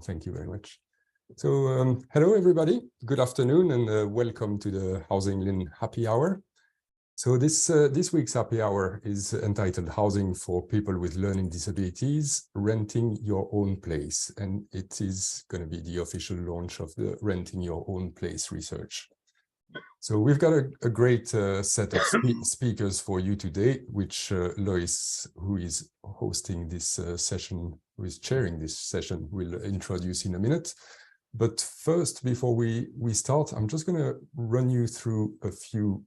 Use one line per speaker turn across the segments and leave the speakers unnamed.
Thank you very much. So hello, everybody. Good afternoon and welcome to the HousingLIN Happy Hour. So this week's Happy Hour is entitled Housing for People with Learning Disabilities, Renting Your Own Place. And it is going to be the official launch of the Renting Your Own Place research. So we've got a great set of speakers for you today, which Lois, who is hosting this session, who is chairing this session, will introduce in a minute. But first, before we start, I'm just going to run you through a few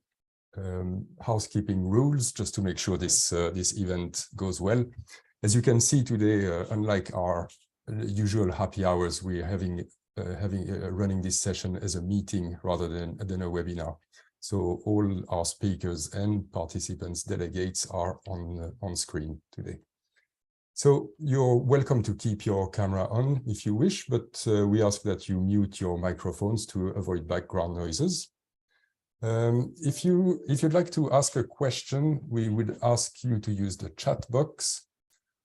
housekeeping rules just to make sure this event goes well. As you can see today, unlike our usual happy hours, we're running this session as a meeting rather than a webinar. So all our speakers and participants, delegates are on screen today. So you're welcome to keep your camera on if you wish, but we ask that you mute your microphones to avoid background noises. If you'd like to ask a question, we would ask you to use the chat box,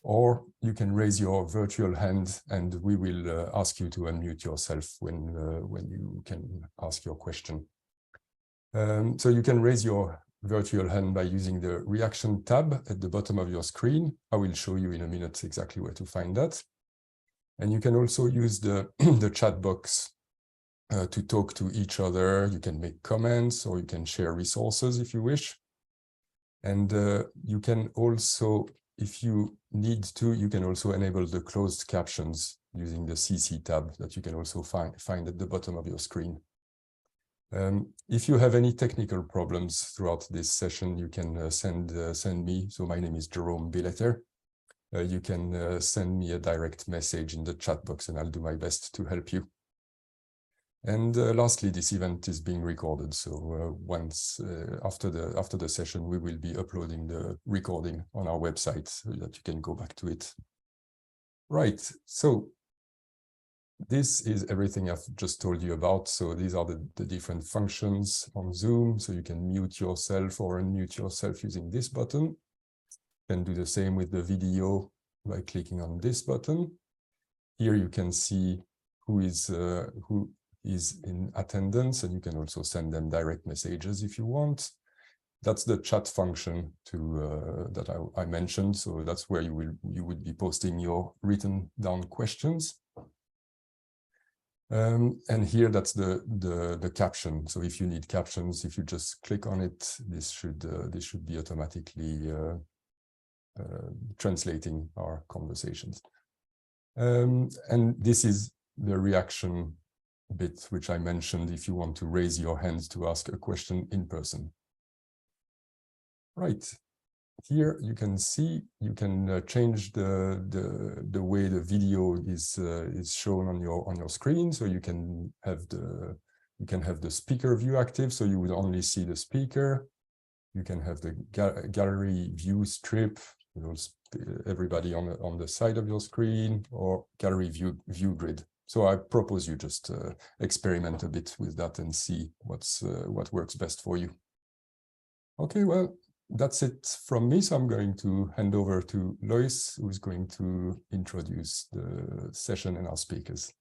or you can raise your virtual hand and we will ask you to unmute yourself when you can ask your question. So you can raise your virtual hand by using the reaction tab at the bottom of your screen. I will show you in a minute exactly where to find that. And you can also use the chat box to talk to each other. You can make comments or you can share resources if you wish. And you can also, if you need to, you can also enable the closed captions using the CC tab that you can also find at the bottom of your screen. If you have any technical problems throughout this session, you can send me. So my name is Jerome Billeter. You can send me a direct message in the chat box and I'll do my best to help you. And lastly, this event is being recorded. So once after the session, we will be uploading the recording on our website so that you can go back to it. Right. So this is everything I've just told you about. So these are the different functions on Zoom. So you can mute yourself or unmute yourself using this button. You can do the same with the video by clicking on this button. Here you can see who is in attendance, and you can also send them direct messages if you want. That's the chat function that I mentioned. So that's where you would be posting your written down questions. And here that's the caption. So if you need captions, if you just click on it, this should be automatically translating our conversations. And this is the reaction bit which I mentioned if you want to raise your hand to ask a question in person. Right. Here you can see you can change the way the video is shown on your screen. So you can have the speaker view active, so you would only see the speaker. You can have the gallery view strip, everybody on the side of your screen, or gallery view grid. So I propose you just experiment a bit with that and see what works best for you. Okay, well, that's it from me. So I'm going to hand over to Lois, who's going to introduce the session and our speakers.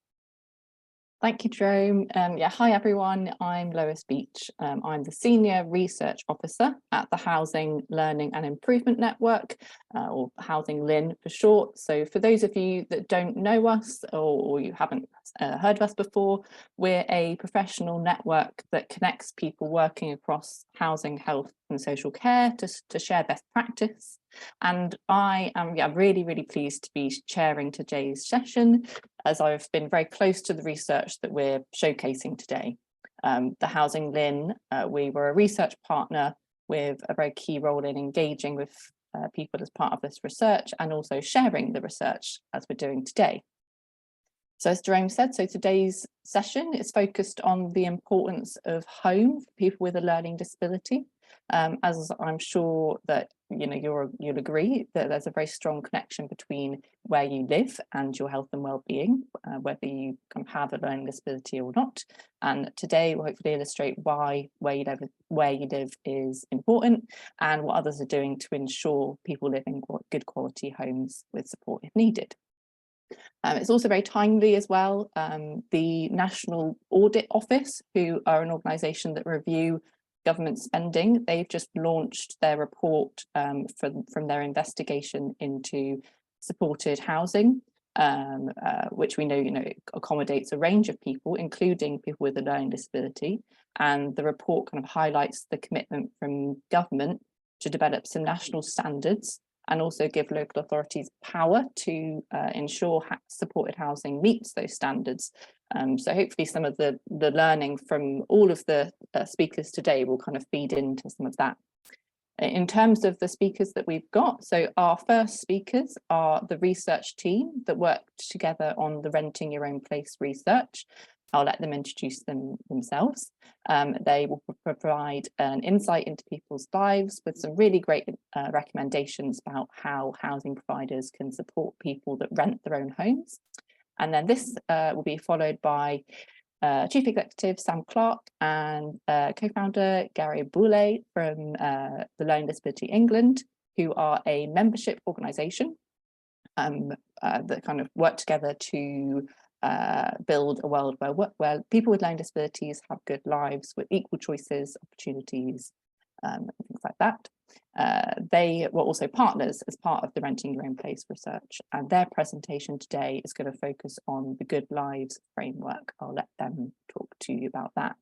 Thank you, Jerome. Hi, everyone. I'm Lois Beach. I'm the Senior Research Officer at the Housing Learning and Improvement Network, or HousingLIN for short. So for those of you that don't know us or you haven't heard of us before, we're a professional network that connects people working across housing, health and social care to share best practice. And I am really, really pleased to be chairing today's session, as I've been very close to the research that we're showcasing today. The HousingLIN, we were a research partner with a very key role in engaging with people as part of this research and also sharing the research as we're doing today. So as Jerome said, so today's session is focused on the importance of home for people with a learning disability. As I'm sure that you'll agree that there's a very strong connection between where you live and your health and well-being, whether you kind of have a learning disability or not. And today we'll hopefully illustrate why where you live is important and what others are doing to ensure people live in good quality homes with support if needed. It's also very timely as well. The National Audit Office, who are an organisation that review government spending, they've just launched their report from their investigation into supported housing, which we know, accommodates a range of people, including people with a learning disability. And the report kind of highlights the commitment from government to develop some national standards and also give local authorities power to ensure supported housing meets those standards. So hopefully some of the learning from all of the speakers today will kind of feed into some of that. In terms of the speakers that we've got, so our first speakers are the research team that worked together on the Renting Your Own Place research. I'll let them introduce themselves. They will provide an insight into people's lives with some really great recommendations about how housing providers can support people that rent their own homes. And then this will be followed by Chief Executive Sam Clark and co-founder Gary Boulay from the Learning Disability England, who are a membership organisation that kind of work together to build a world where people with learning disabilities have good lives with equal choices, opportunities, and things like that. They were also partners as part of the Renting Your Own Place research, and their presentation today is going to focus on the Good Lives framework. I'll let them talk to you about that.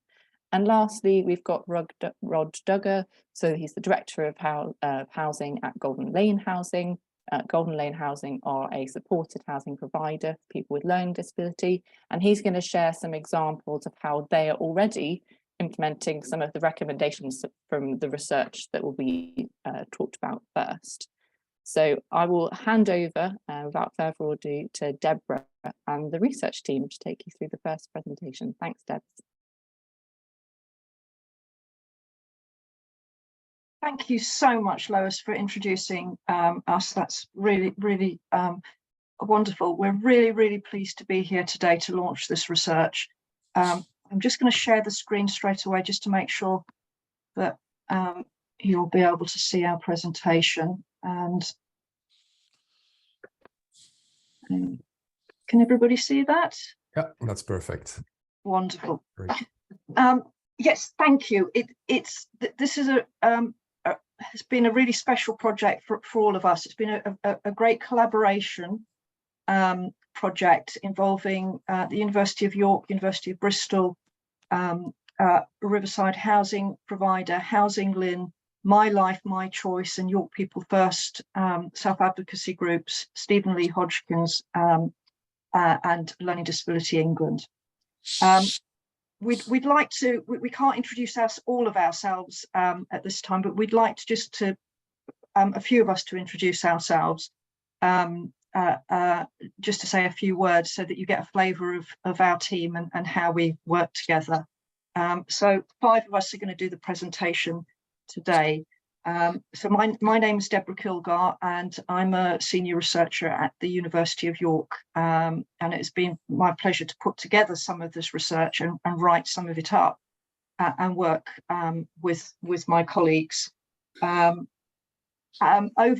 And lastly, we've got Rod Duggar. So he's the Director of Housing at Golden Lane Housing. Golden Lane Housing are a supported housing provider for people with learning disability, and he's going to share some examples of how they are already implementing some of the recommendations from the research that will be talked about first. So I will hand over without further ado to Deborah and the research team to take you through the first presentation. Thanks, Deb.
Thank you so much, Lois, for introducing us. That's really, really wonderful. We're really, really pleased to be here today to launch this research. I'm just going to share the screen straight away just to make sure that you'll be able to see our presentation. And can everybody see that?
Yeah, that's perfect.
Wonderful.
Great.
Yes, thank you. This is has been a really special project for all of us. It's been a great collaboration project involving the University of York, University of Bristol, Riverside housing provider, HousingLIN, My Life, My Choice, and York People First self-advocacy groups, Stephen Lee Hodgkins, and Learning Disability England. We'd like to, we can't introduce all of ourselves at this time, but we'd like to just to a few of us to introduce ourselves, just to say a few words so that you get a flavour of our team and how we work together. So 5 of us are going to do the presentation today. So my name is Deborah Kilgar, and I'm a senior researcher at the University of York, and it's been my pleasure to put together some of this research and write some of it up and work with my colleagues. Over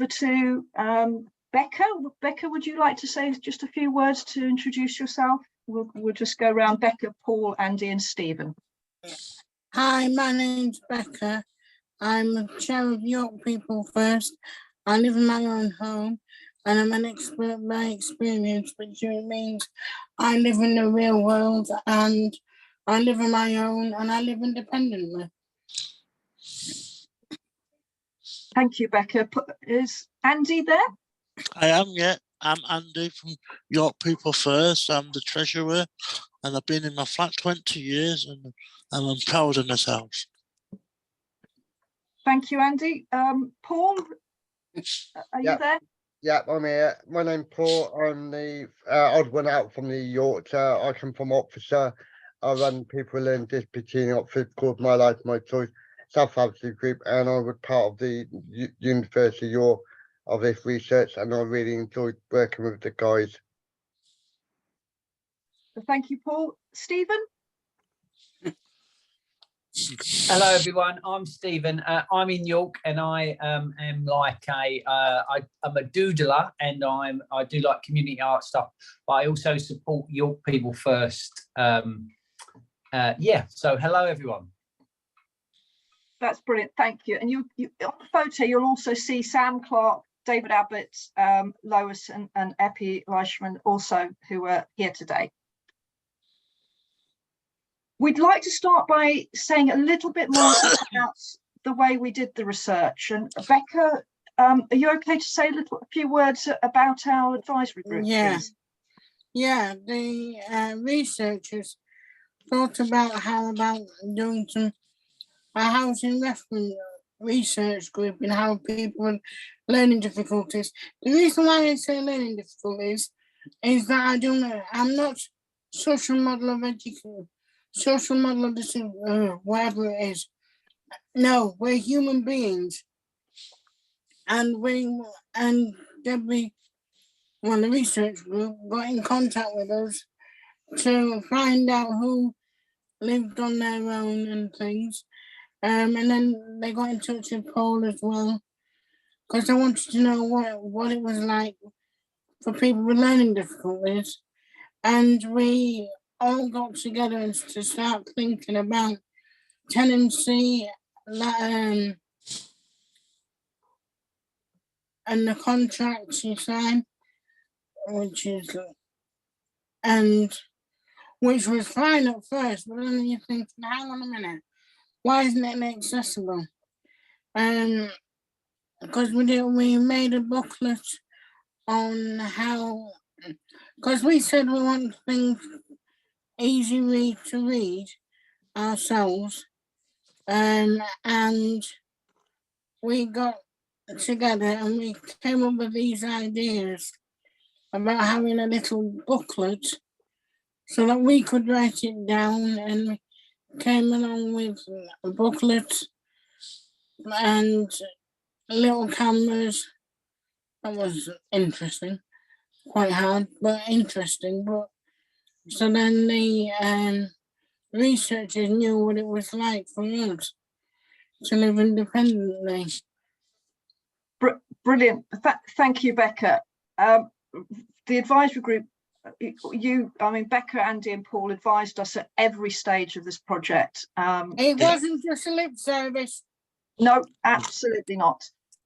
to Becca. Becca, would you like to say just a few words to introduce yourself? We'll just go around Becca, Paul, Andy and Stephen.
Hi, my name's Becca. I'm the chair of York People First. I live in my own home and I'm an expert by experience, which means I live in the real world and I live on my own and I live independently.
Thank you, Becca. Is Andy there?
I am, yeah. I'm Andy from York People First. I'm the treasurer and I've been in my flat 20 years and I'm proud of myself.
Thank you, Andy. Paul, are you there?
Yeah, I'm here. My name's Paul. I'm the odd one out from the Yorkshire. I come from Oxfordshire. I run People in Disability in Oxford called My Life, My Choice self-advocacy group, and I was part of the University of York of this research, and I really enjoyed working with the guys.
Thank you, Paul. Stephen?
Hello everyone, I'm Stephen. I'm in York, and I am like I'm a doodler, and I do like community art stuff, but I also support York People First. Yeah, so hello everyone.
That's brilliant, thank you. And you on the photo, you'll also see Sam Clark, David Abbott, Lois and HAPPI Hour also, who are here today. We'd like to start by saying a little bit more about the way we did the research. And Becca, are you okay to say a few words about our advisory group, please?
Yeah, the researchers thought about how about doing a housing reference research group and how people with learning difficulties. The reason why I say learning difficulties is that I'm not social model of education. Social model of this, whatever it is. No, we're human beings, and Debbie, the research group, got in contact with us to find out who lived on their own and things, and then they got in touch with Paul as well, because they wanted to know what it was like for people with learning difficulties, and we all got together and to start thinking about tenancy and the contracts you sign, which was fine at first, but then you think, hang on a minute, why isn't it accessible? Because we made a booklet on how, because we said we want things easy to read ourselves, and we got together and we came up with these ideas about having a little booklet so that we could write it down, and we came along with a booklet and little cameras. That was interesting, quite hard, but interesting. But so then the researchers knew what it was like for us to live independently.
Brilliant. Thank you, Becca. The advisory group, Becca, Andy and Paul advised us at every stage of this project.
It wasn't just a lip service.
No, absolutely not.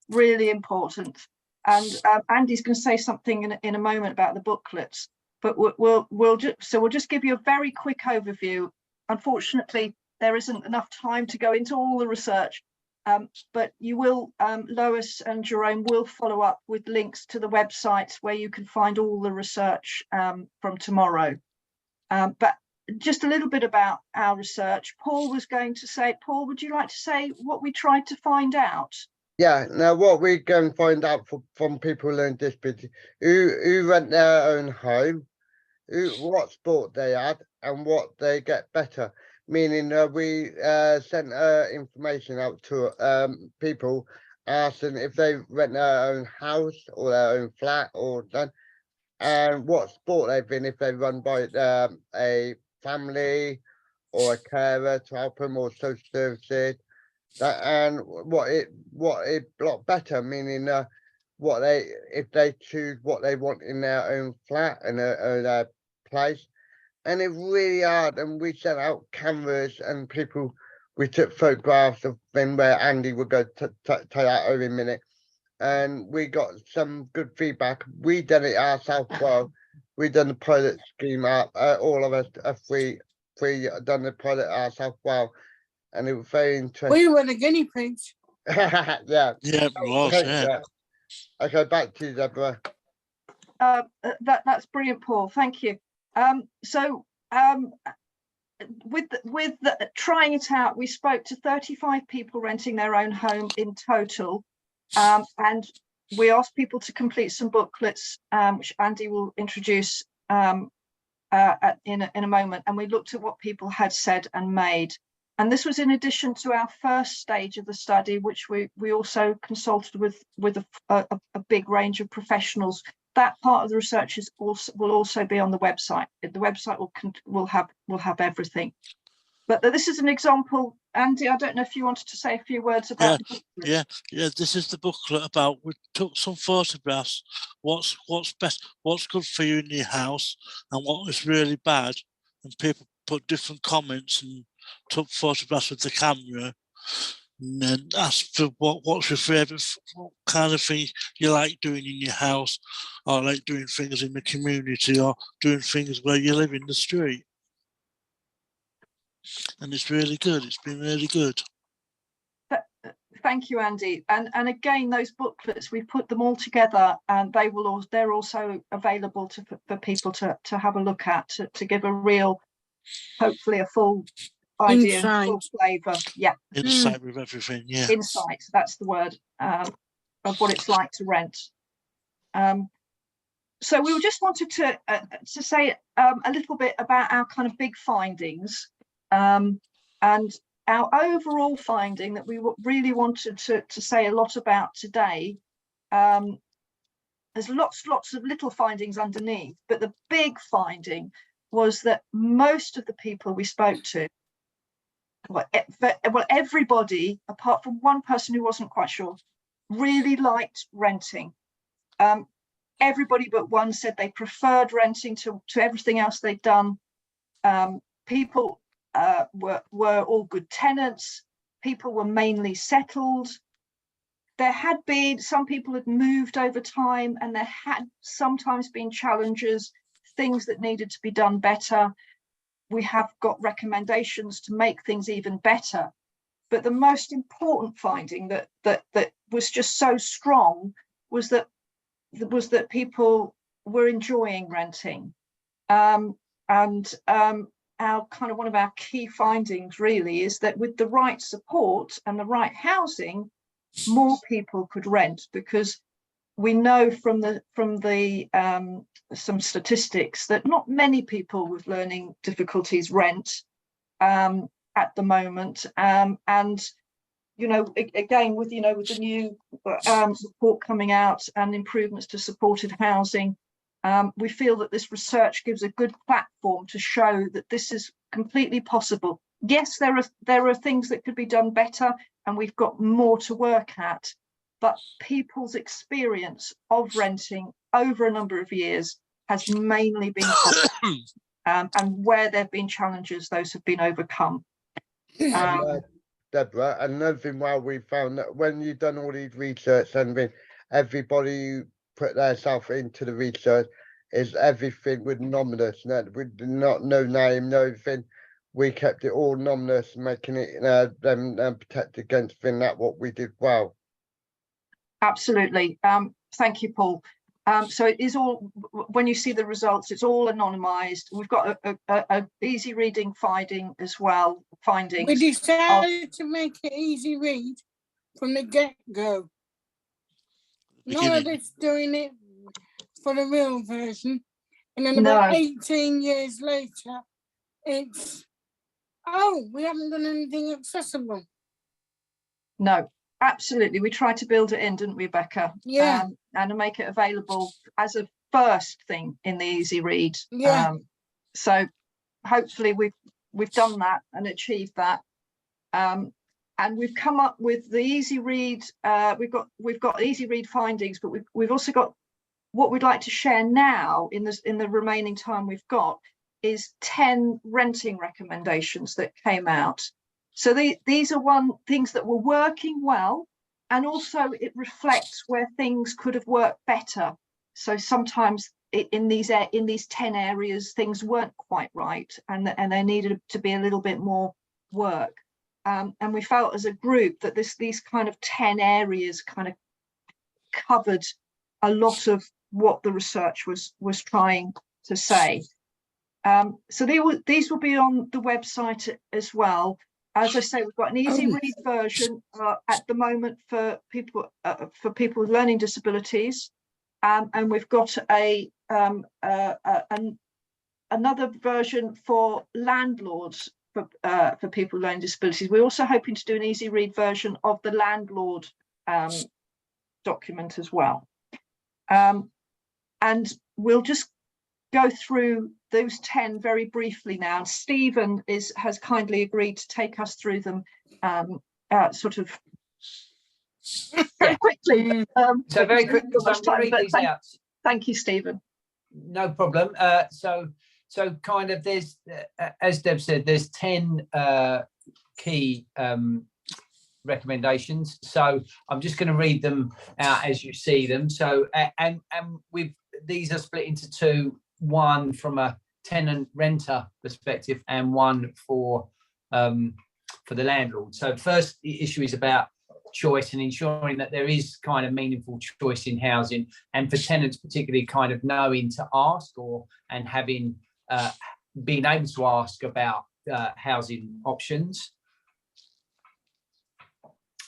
Really important. And Andy's going to say something in a moment about the booklets, but we'll just give you a very quick overview. Unfortunately, there isn't enough time to go into all the research, but you will, Lois and Jerome will follow up with links to the websites where you can find all the research from tomorrow. But just a little bit about our research. Paul was going to say, Paul, would you like to say what we tried to find out?
Yeah, now what we can find out from people with learning disability, who rent their own home, what sport they had, and what they get better. Meaning we sent information out to people asking if they rent their own house or their own flat or done, and what sport they've been, if they run by a family or a carer to help them, or social services. And what it block better, meaning if they choose what they want in their own flat and their place. And it's really hard, and we sent out cameras and people, we took photographs of them where Andy would go to that over a minute, and we got some good feedback. We done it ourselves well. We done the pilot scheme up, all of us three done the pilot ourselves well. And it was very interesting.
We were the guinea pigs.
Yeah.
Yeah, it was, yeah.
Okay, back to you, Deborah.
That's brilliant, Paul. Thank you. With trying it out, we spoke to 35 people renting their own home in total, and we asked people to complete some booklets, which Andy will introduce in a moment. And we looked at what people had said and made. And this was in addition to our first stage of the study, which we also consulted with a big range of professionals. That part of the research will also be on the website. The website will have everything. But this is an example Andy, I don't know if you wanted to say a few words about the booklet.
Yeah. This is the booklet about. We took some photographs. What's best? What's good for you in your house, and what was really bad. And people put different comments and took photographs with the camera, and then asked for what's your favourite, what kind of thing you like doing in your house, or like doing things in the community, or doing things where you live in the street. And it's really good. It's been really good.
Thank you, Andy. And again, those booklets, we put them all together, and they're also available for people to have a look at, to give a real, hopefully a full idea, full flavour. Yeah.
Insight with everything. Yeah.
Insight. That's the word, of what it's like to rent. So we just wanted to say a little bit about our kind of big findings, and our overall finding that we really wanted to say a lot about today. There's lots of little findings underneath, but the big finding was that most of the people we spoke to, well, everybody apart from one person who wasn't quite sure, really liked renting. Everybody but one said they preferred renting to everything else they'd done. People were all good tenants. People were mainly settled. There had been, some people had moved over time, and there had sometimes been challenges, things that needed to be done better. We have got recommendations to make things even better. But the most important finding that was just so strong was that people were enjoying renting. Our kind of one of our key findings really is that with the right support and the right housing, more people could rent, because we know from some statistics that not many people with learning difficulties rent at the moment. And you know, again, with the new report coming out and improvements to supported housing, we feel that this research gives a good platform to show that this is completely possible. Yes, there are things that could be done better, and we've got more to work at, but people's experience of renting over a number of years has mainly been positive, and where there have been challenges, those have been overcome.
Deborah, another thing, while we found that when you've done all these research and everybody put themselves into the research, is everything with nominous, with no name, no everything. We kept it all nominous, making it them protect against thing. That what we did well.
Absolutely. Thank you, Paul. So it is all, when you see the results, it's all anonymized. We've got a easy reading finding as well. Findings.
We decided to make it easy read from the get-go. None of this doing it for the real version, and then about 18 years later, it's, oh, we haven't done anything accessible.
No, absolutely. We tried to build it in, didn't we, Becca?
Yeah.
And make it available as a first thing in the easy read.
Yeah.
So hopefully we've done that and achieved that. And we've come up with the easy read. We've got easy read findings, but we've also got what we'd like to share now in the remaining time we've got is 10 renting recommendations that came out. So these are things that were working well, and also it reflects where things could have worked better. So sometimes in these 10 areas, things weren't quite right, and there needed to be a little bit more work. And we felt as a group that these kind of 10 areas kind of covered a lot of what the research was trying to say. So these will be on the website as well. As I say, we've got an easy read version at the moment for people with learning disabilities, and we've got another version for landlords for people with learning disabilities. We're also hoping to do an easy read version of the landlord document as well. And we'll just go through those 10 very briefly now. And Stephen has kindly agreed to take us through them sort of very quickly.
So very quickly, so I'm going to read these out.
Thank you, Stephen.
No problem. So kind of there's, as Deb said, there's 10 key recommendations. So I'm just going to read them out as you see them. So and these are split into two, one from a tenant renter perspective and one for the landlord. So first issue is about choice and ensuring that there is kind of meaningful choice in housing, and for tenants particularly kind of knowing to ask and having being able to ask about housing options.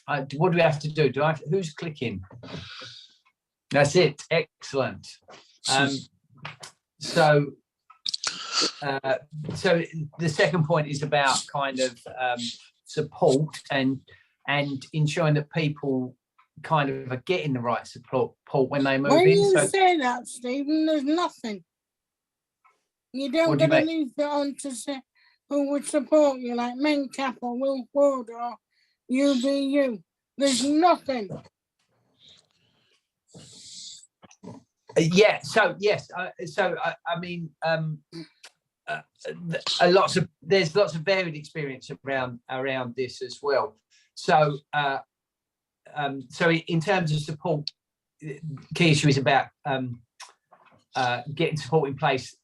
What do we have to do? Who's clicking? That's it. Excellent. So the second point is about kind of support and ensuring that people kind of are getting the right support when they move in.
When you say that, Stephen, there's nothing. You don't get a leaflet on to say who would support you, like MENCAP or Will Ford or UBU. There's nothing.
Yeah. So yes. I mean, there's lots of varied experience around this as well. So so in terms of support, key issue is about getting support in place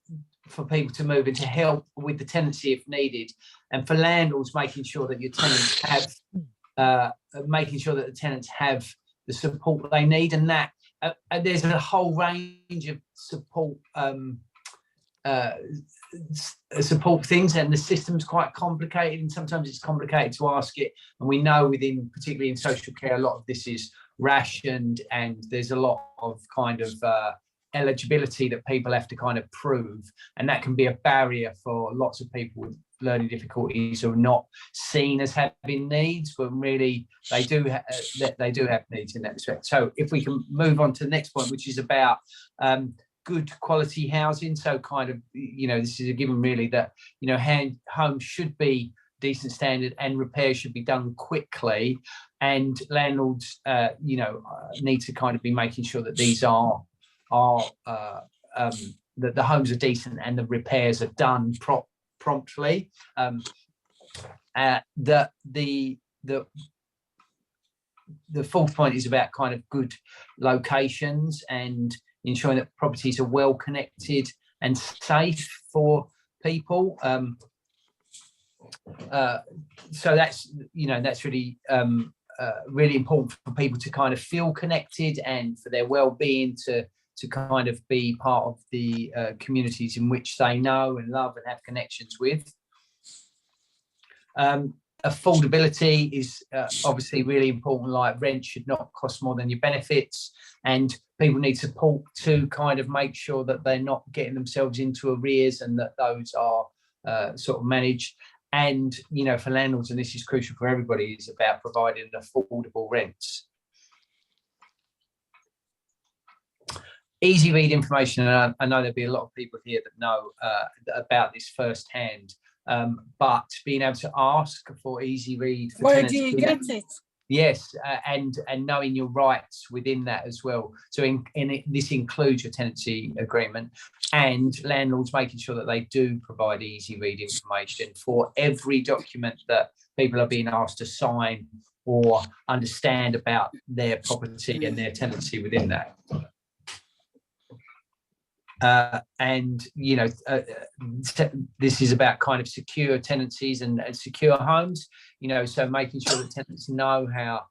for people to move and to help with the tenancy if needed, and for landlords making sure that your tenants have the support they need, and that there's a whole range of support support things, and the system's quite complicated, and sometimes it's complicated to ask it, and we know particularly in social care, a lot of this is rationed, and there's a lot of kind of eligibility that people have to kind of prove, and that can be a barrier for lots of people with learning difficulties who are not seen as having needs, but really they do have needs in that respect. So if we can move on to the next point, which is about good quality housing. So kind of, this is a given really that, homes should be decent standard and repairs should be done quickly, and landlords, need to kind of be making sure that these are that the homes are decent and the repairs are done promptly. The fourth point is about kind of good locations and ensuring that properties are well connected and safe for people. So that's really really important for people to kind of feel connected and for their well-being to kind of be part of the communities in which they know and love and have connections with. Affordability is obviously really important, like rent should not cost more than your benefits, and people need support to kind of make sure that they're not getting themselves into arrears and that those are sort of managed. And, for landlords, and this is crucial for everybody, is about providing affordable rents. Easy read information, and I know there'll be a lot of people here that know about this firsthand, but being able to ask for easy read.
Where do you get it?
Yes, and knowing your rights within that as well. So this includes your tenancy agreement, and landlords making sure that they do provide easy read information for every document that people are being asked to sign or understand about their property and their tenancy within that. This is about kind of secure tenancies and secure homes, so making sure that tenants know how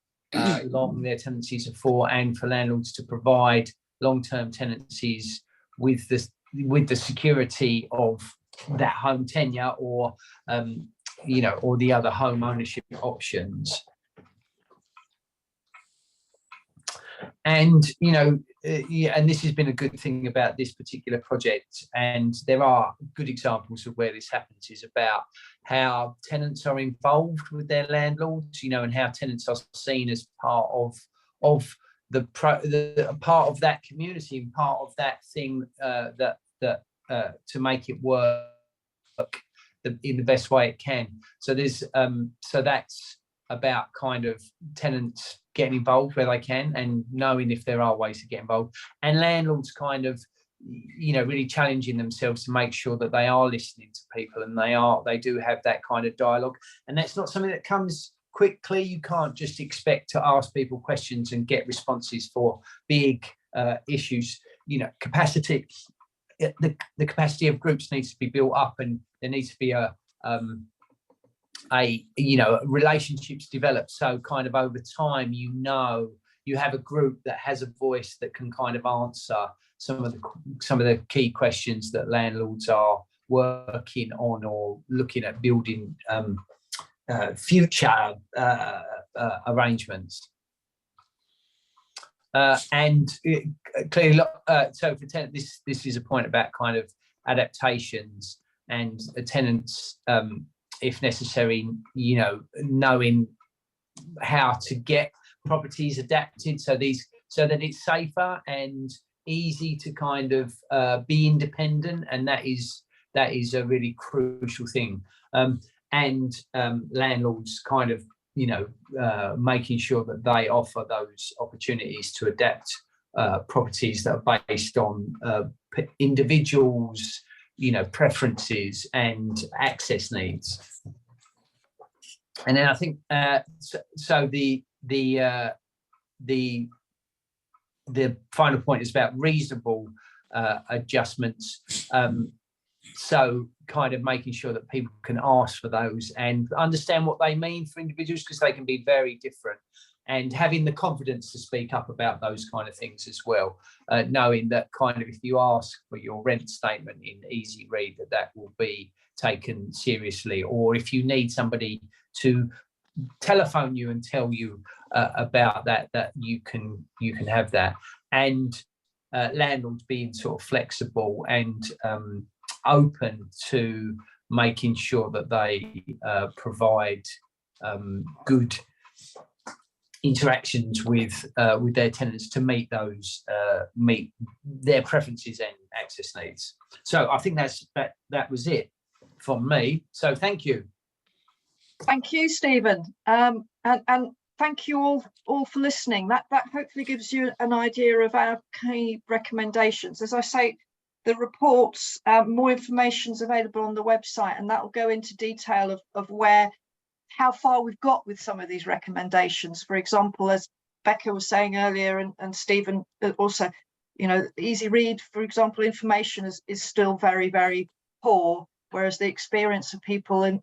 long their tenancies are for, and for landlords to provide long-term tenancies with the security of that home tenure or or the other home ownership options. And and this has been a good thing about this particular project, and there are good examples of where this happens, is about how tenants are involved with their landlords, and how tenants are seen as part of the part of that community and part of that thing that it work in the best way it can. So there's so that's about kind of tenants getting involved where they can and knowing if there are ways to get involved, and landlords kind of, you know, really challenging themselves to make sure that they are listening to people and they do have that kind of dialogue. And that's not something that comes quickly. You can't just expect to ask people questions and get responses for big issues. You know, capacity, the capacity of groups needs to be built up, and there needs to be a you know, relationships developed. So kind of over time, you know, you have a group that has a voice that can kind of answer some of the key questions that landlords are working on or looking at building future arrangements. And clearly, so for tenants, this is a point about kind of adaptations and tenants, if necessary, you know, knowing how to get properties adapted so that it's safer and easy to kind of be independent, and that is a really crucial thing. And landlords kind of, you know, making sure that they offer those opportunities to adapt properties that are based on individuals', you know, preferences and access needs. And then I think so the final point is about reasonable adjustments. So kind of making sure that people can ask for those and understand what they mean for individuals, because they can be very different, and having the confidence to speak up about those kind of things as well, knowing that kind of if you ask for your rent statement in Easy Read, that will be taken seriously, or if you need somebody to telephone you and tell you about that you can have that. And landlords being sort of flexible and open to making sure that they provide good interactions with their tenants to meet their preferences and access needs. So I think that was it from me. So thank you.
Thank you, Stephen, and thank you all for listening. That hopefully gives you an idea of our key recommendations. As I say, the reports, more information is available on the website, and that will go into detail of how far we've got with some of these recommendations. For example, as Becca was saying earlier, and Stephen also, you know, Easy Read, for example, information is still very, very poor, whereas the experience of people in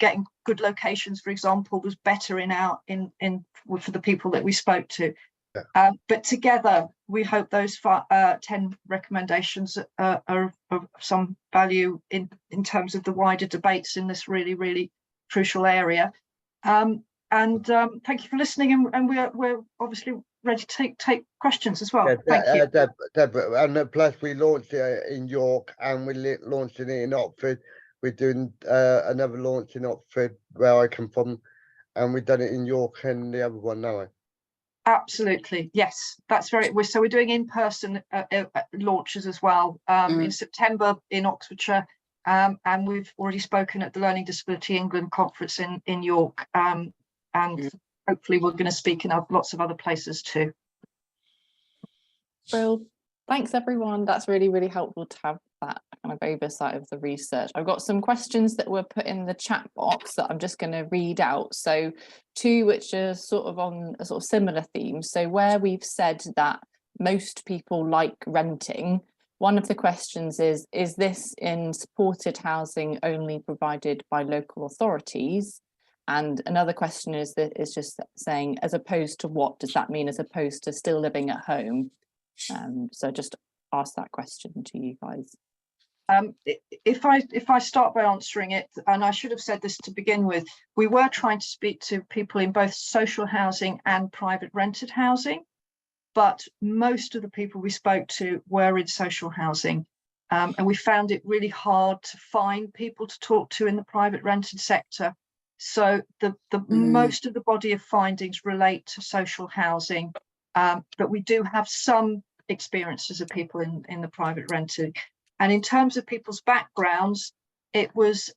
getting good locations, for example, was better for the people that we spoke to. Yeah. But together, we hope those 10 recommendations are of some value in terms of the wider debates in this really, really crucial area. Thank you for listening, and we're obviously ready to take questions as well. Thank you.
And plus we launched it in York, and we launched it in Oxford. We're doing another launch in Oxford, where I come from, and we've done it in York and the other one now.
Absolutely, yes, that's very. So we're doing in-person launches as well in September in Oxfordshire, and we've already spoken at the Learning Disability England conference in York, and hopefully we're going to speak in lots of other places too.
Well, thanks everyone. That's really, really helpful to have that kind of oversight of the research. I've got some questions that were put in the chat box that I'm just going to read out. So 2 which are sort of on a sort of similar theme. So where we've said that most people like renting, one of the questions is this in supported housing only provided by local authorities? And another question is just saying, as opposed to what does that mean, as opposed to still living at home? So just ask that question to you guys.
If I start by answering it, and I should have said this to begin with, we were trying to speak to people in both social housing and private rented housing, but most of the people we spoke to were in social housing, and we found it really hard to find people to talk to in the private rented sector. So the most of the body of findings relate to social housing, but we do have some experiences of people in the private renting. And in terms of people's backgrounds, it was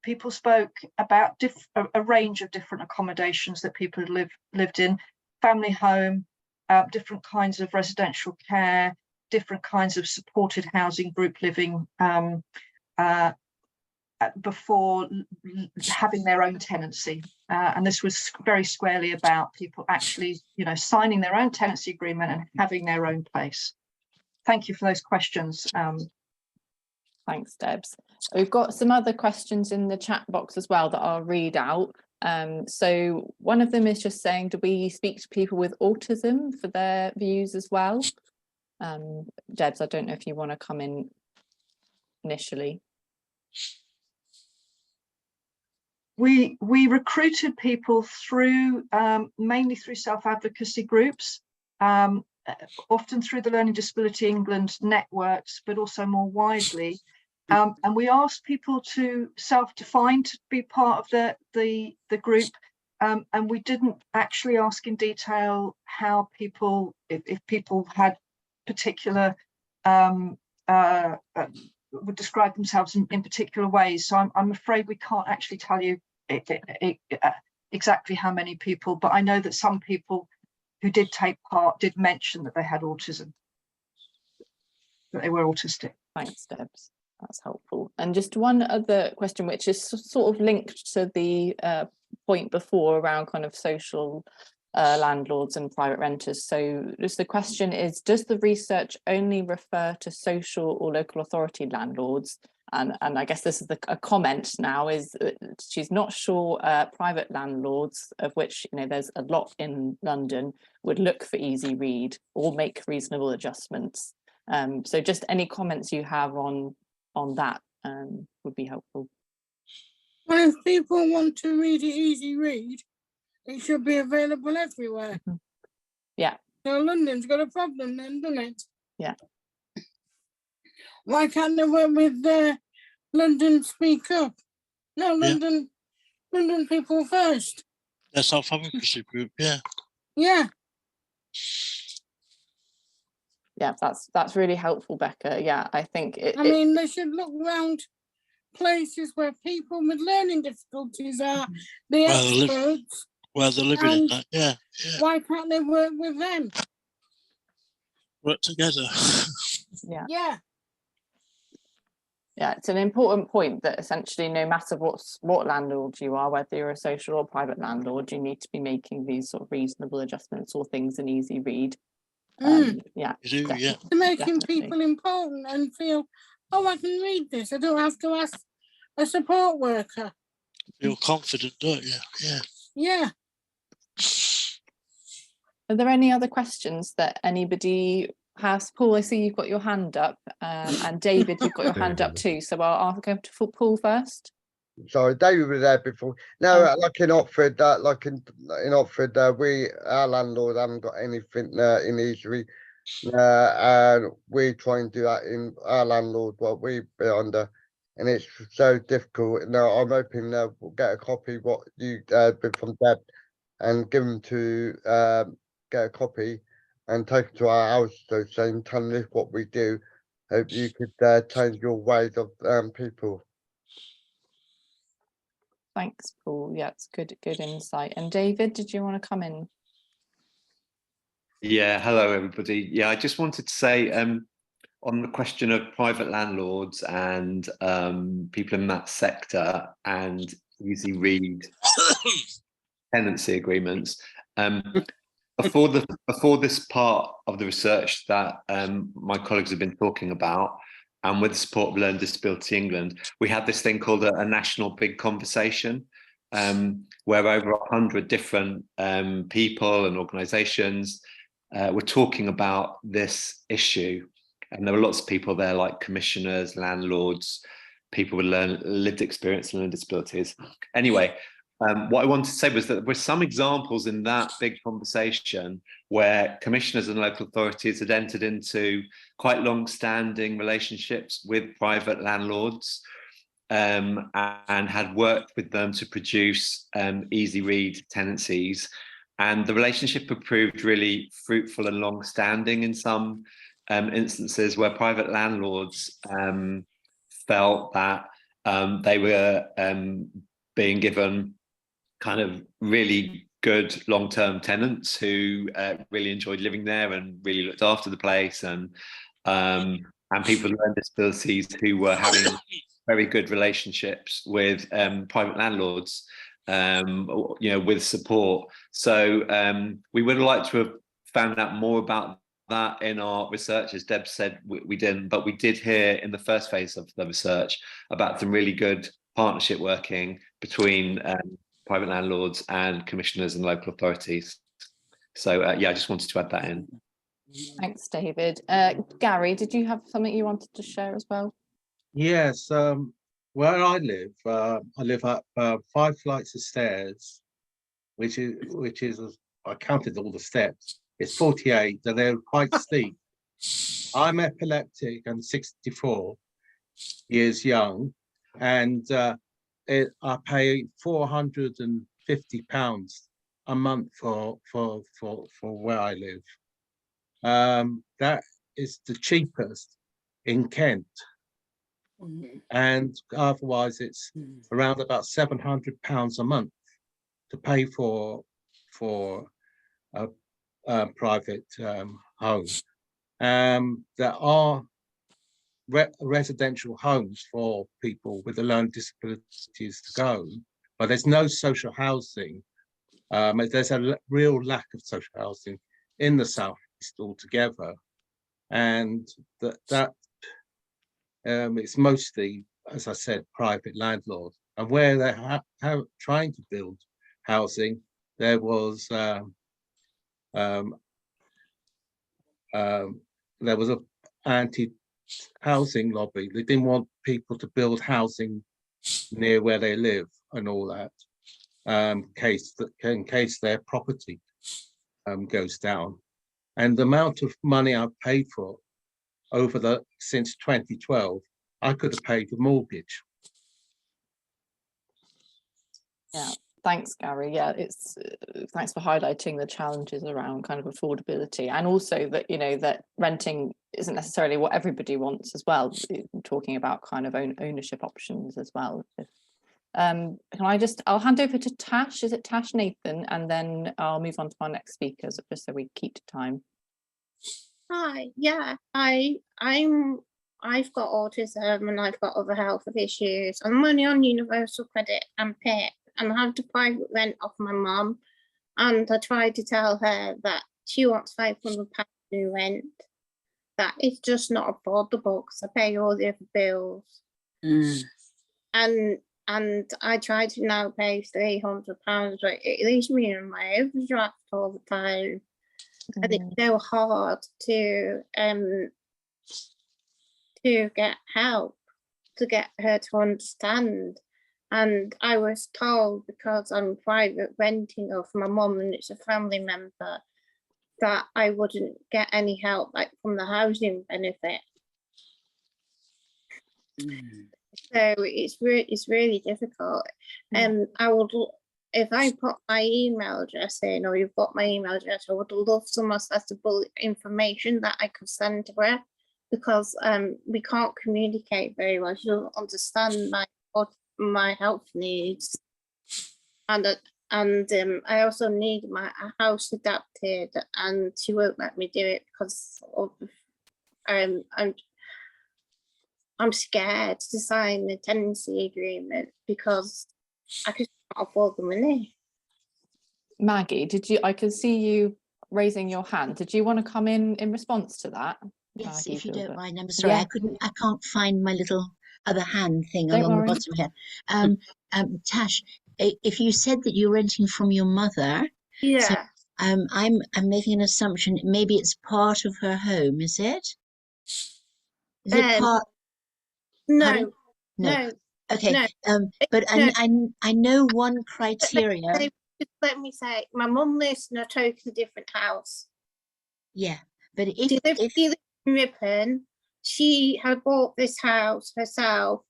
people spoke about a range of different accommodations that people had lived in: family home, different kinds of residential care, different kinds of supported housing, group living, before having their own tenancy. And this was very squarely about people actually, signing their own tenancy agreement and having their own place. Thank you for those questions.
Thanks, Debs. We've got some other questions in the chat box as well that I'll read out. So one of them is just saying, do we speak to people with autism for their views as well? Debs, I don't know if you want to come in initially.
We recruited people through mainly through self-advocacy groups, often through the Learning Disability England networks, but also more widely. And we asked people to self-define to be part of the group, and we didn't actually ask in detail how people, if people had particular would describe themselves in particular ways. So I'm afraid we can't actually tell you exactly how many people, but I know that some people who did take part did mention that they had autism, that they were autistic.
Thanks, Debs. That's helpful. And just one other question, which is sort of linked to the point before around kind of social landlords and private renters. So just the question is, does the research only refer to social or local authority landlords? And I guess this is a comment now, is she's not sure private landlords, of which there's a lot in London, would look for easy read or make reasonable adjustments. So just any comments you have on that would be helpful.
Well, if people want to read it easy read, it should be available everywhere.
Yeah.
So London's got a problem then, doesn't it?
Yeah.
Why can't they work with London Speak Up? No, London People First.
That's our advocacy group, yeah.
Yeah.
Yeah, that's really helpful, Becca. Yeah, I think
I mean, they should look around places where people with learning difficulties are the experts.
Where they're living in that, yeah.
Why can't they work with them?
Work together.
Yeah.
Yeah.
Yeah, it's an important point that essentially no matter what landlord you are, whether you're a social or private landlord, you need to be making these sort of reasonable adjustments or things in easy read. Yeah,
you do, yeah.
To making people important and feel, oh, I can read this. I don't have to ask a support worker.
Feel confident, don't you? Yeah.
Yeah.
Are there any other questions that anybody has? Paul, I see you've got your hand up, and David, you've got your hand up too. So I'll go to Paul first.
Sorry, David was there before. No, like in Oxford, in Oxford, our landlord haven't got anything in easy, and we try and do that in our landlord what we've been under, and it's so difficult. Now I'm hoping we'll get a copy what you from Deb, and give them to get a copy and take it to our house. So saying, telling us what we do. Hope you could change your ways of people.
Thanks, Paul. Yeah, it's good insight. And David, did you want to come in?
Yeah, hello everybody. Yeah, I just wanted to say on the question of private landlords and people in that sector and easy read tenancy agreements. Before this part of the research that my colleagues have been talking about, and with the support of Learning Disability England, we had this thing called a national big conversation, where over 100 different people and organisations were talking about this issue. And there were lots of people there, like commissioners, landlords, people with lived experience and learning disabilities. Anyway, what I wanted to say was that there were some examples in that big conversation where commissioners and local authorities had entered into quite long-standing relationships with private landlords and had worked with them to produce easy read tenancies. And the relationship had proved really fruitful and long-standing in some instances where private landlords felt that they were being given kind of really good long-term tenants who really enjoyed living there and really looked after the place, and people with learning disabilities who were having very good relationships with private landlords, with support. So we would have liked to have found out more about that in our research. As Deb said, we didn't, but we did hear in the first phase of the research about some really good partnership working between private landlords and commissioners and local authorities. So yeah, I just wanted to add that in.
Thanks, David. Gary, did you have something you wanted to share as well?
Yes, where I live up 5 flights of stairs, which is I counted all the steps. It's 48, and they're quite steep. I'm epileptic and 64 years young, and I pay £450 a month for where I live. That is the cheapest in Kent, and otherwise it's around about £700 a month to pay for a private home. There are residential homes for people with learning disabilities to go, but there's no social housing. There's a real lack of social housing in the South East altogether, and that it's mostly, as I said, private landlords. And where they're trying to build housing, there was a anti-housing lobby. They didn't want people to build housing near where they live and all that, in case their property goes down. And the amount of money I've paid for since 2012, I could have paid the mortgage.
Yeah, thanks, Gary. Yeah, it's thanks for highlighting the challenges around kind of affordability, and also that that renting isn't necessarily what everybody wants as well. Talking about kind of ownership options as well. I'll hand over to Tash. Is it Tash Nathan? And then I'll move on to our next speakers, just so we keep to time.
Hi, yeah, I've got autism and I've got other health issues. I'm only on universal credit and PIP, and I have to private rent off my mum. And I tried to tell her that she wants £500 new rent. That it's just not affordable because I pay all the other bills. And I try to now pay £300, but it leaves me in my overdraft all the time. And it's so hard to get help, to get her to understand. And I was told, because I'm private renting off my mum and it's a family member, that I wouldn't get any help, like from the housing benefit. So it's really difficult. I would, if I put my email address in, or you've got my email address, I would love some accessible information that I could send to her, because we can't communicate very well. She doesn't understand my health needs, and I also need my house adapted, and she won't let me do it because of I'm scared to sign the tenancy agreement because I just can't afford the money.
Maggie, I can see you raising your hand. Did you want to come in response to that?
Yes,
Maggie,
if you don't mind. I'm sorry,
yeah.
I can't find my little other hand thing
Don't
along
worry.
the bottom here. Tash, if you said that you're renting from your mother,
Yeah.
so, I'm making an assumption. Maybe it's part of her home. Is it? Is it part?
No.
No. Okay.
No.
But
No.
I know one criteria.
Let me say, my mum lives in a totally different house.
Yeah, but
She lives in Ripon. She had bought this house herself,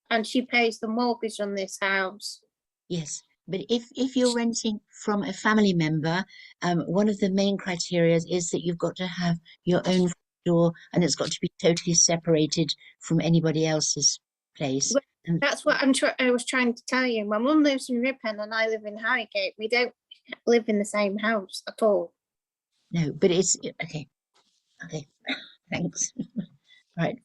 and she pays the mortgage on this house.
Yes, but if you're renting from a family member, one of the main criteria is that you've got to have your own door, and it's got to be totally separated from anybody else's place.
Well,
And
that's what I was trying to tell you. My mum lives in Ripon and I live in Harrogate. We don't live in the same house at all.
no, but it's okay. Okay, thanks. Right.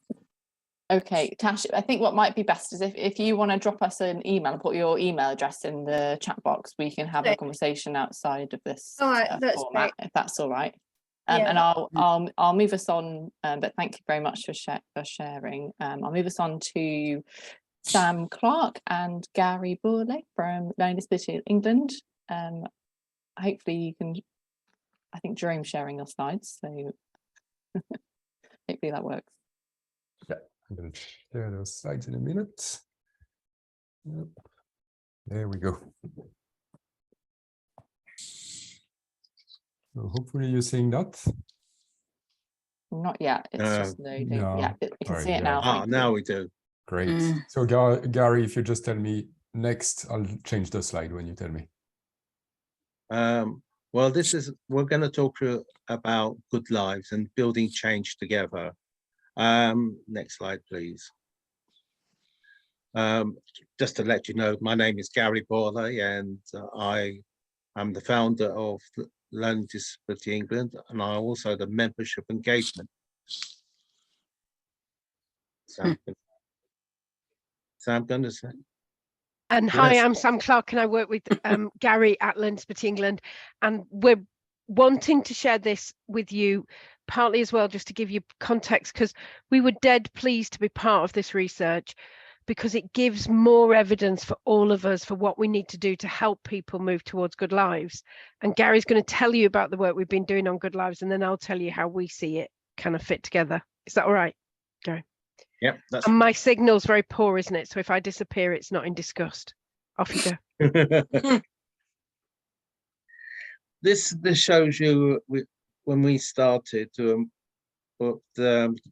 Okay, Tash, I think what might be best is if you want to drop us an email and put your email address in the chat box, we can have a
Okay.
conversation outside of this
All right, that's
format,
great.
if that's all right.
Yeah,
And I'll move us on, but thank you very much for sharing. I'll move us on to Sam Clark and Gary Borley from Learning Disabilities England. Hopefully you can, I think Jerome's sharing your slides, so hopefully that works.
Yeah, I'm going to share those slides in a minute. Yep. There we go. So hopefully you're seeing that.
Not yet, it's just loading.
no.
Yeah, we can
All
see
right,
it now.
Ah,
thank
now
you.
we do.
Great. So Gary, if you just tell me next, I'll change the slide when you tell me.
Well, we're going to talk about good lives and building change together. Next slide, please. Just to let you know, my name is Gary Borley, and I am the founder of Learning Disabilities England, and I'm also the membership engagement. Sam going to say.
And hi, I'm Sam Clark, and I work with Gary at Learning Disabilities England, and we're wanting to share this with you partly as well, just to give you context, because we were dead pleased to be part of this research, because it gives more evidence for all of us for what we need to do to help people move towards good lives. And Gary's going to tell you about the work we've been doing on good lives, and then I'll tell you how we see it kind of fit together. Is that all right, Gary?
Yep. That's
and my signal's very poor, isn't it? So if I disappear, it's not in disgust. Off you go.
This shows you when we started, the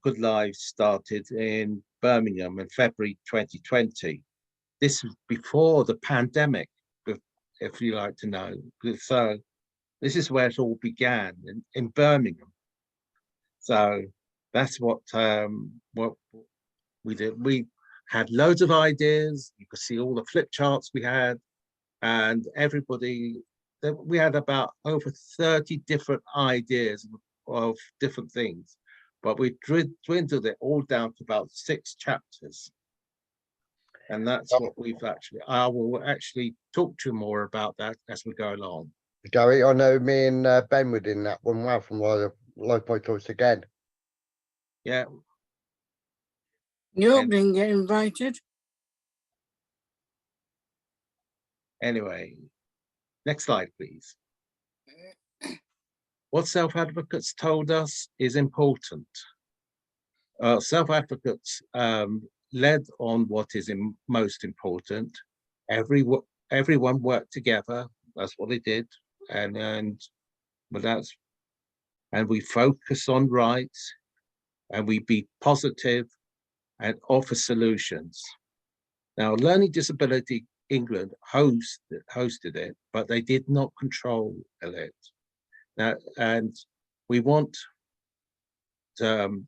Good Lives started in Birmingham in February 2020. This was before the pandemic, if you like to know. So this is where it all began in Birmingham. So that's what we did. We had loads of ideas. You could see all the flip charts we had, and everybody. We had about over 30 different ideas of different things, but we dwindled it all down to about 6 chapters. And that's what I will actually talk to you more about that as we go along.
Gary, I know me and Ben were in that one. Wow, from Life by Choice again.
Yeah.
You didn't get invited.
Anyway, next slide, please. What self-advocates told us is important. Self-advocates led on what is most important. Everyone worked together. That's what they did, and we focus on rights, and we be positive, and offer solutions. Now, Learning Disability England hosted it, but they did not control it. Now, and we want the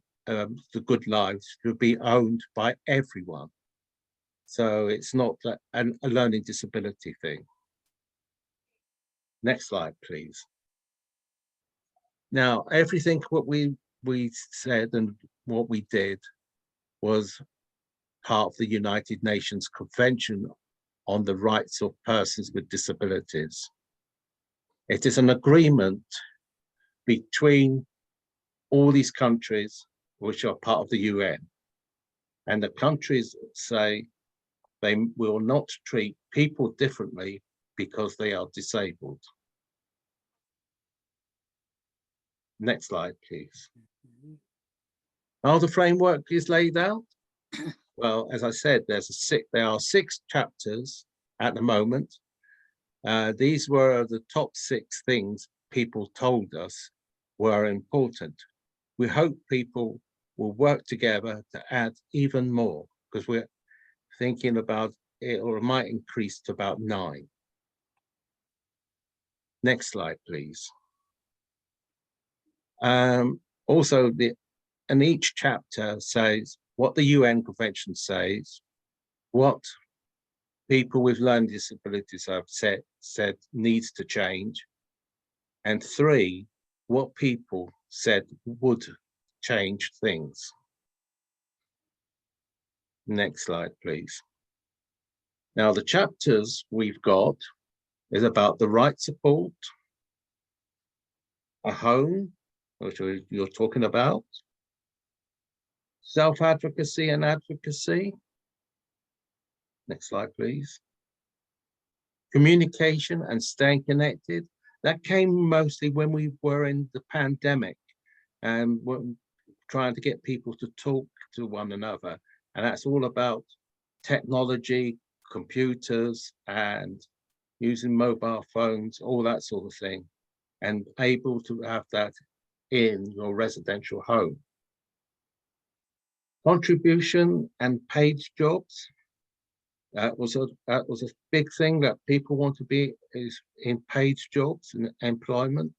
Good Lives to be owned by everyone. So it's not a learning disability thing. Next slide, please. Now, everything what we said and what we did was part of the United Nations Convention on the Rights of Persons with Disabilities. It is an agreement between all these countries which are part of the UN. And the countries say they will not treat people differently because they are disabled. Next slide, please. How the framework is laid out? Well, as I said, there are 6 chapters at the moment. These were the top 6 things people told us were important. We hope people will work together to add even more, because we're thinking about it, or it might increase to about 9. Next slide, please. Also, and each chapter says what the UN Convention says, what people with learning disabilities have said needs to change, and 3, what people said would change things. Next slide, please. Now, the chapters we've got is about the right support, a home, which you're talking about, self-advocacy and advocacy. Next slide, please. Communication and staying connected. That came mostly when we were in the pandemic and we're trying to get people to talk to one another. And that's all about technology, computers, and using mobile phones, all that sort of thing, and able to have that in your residential home. Contribution and paid jobs. That was a big thing that people want to be is in paid jobs and employment.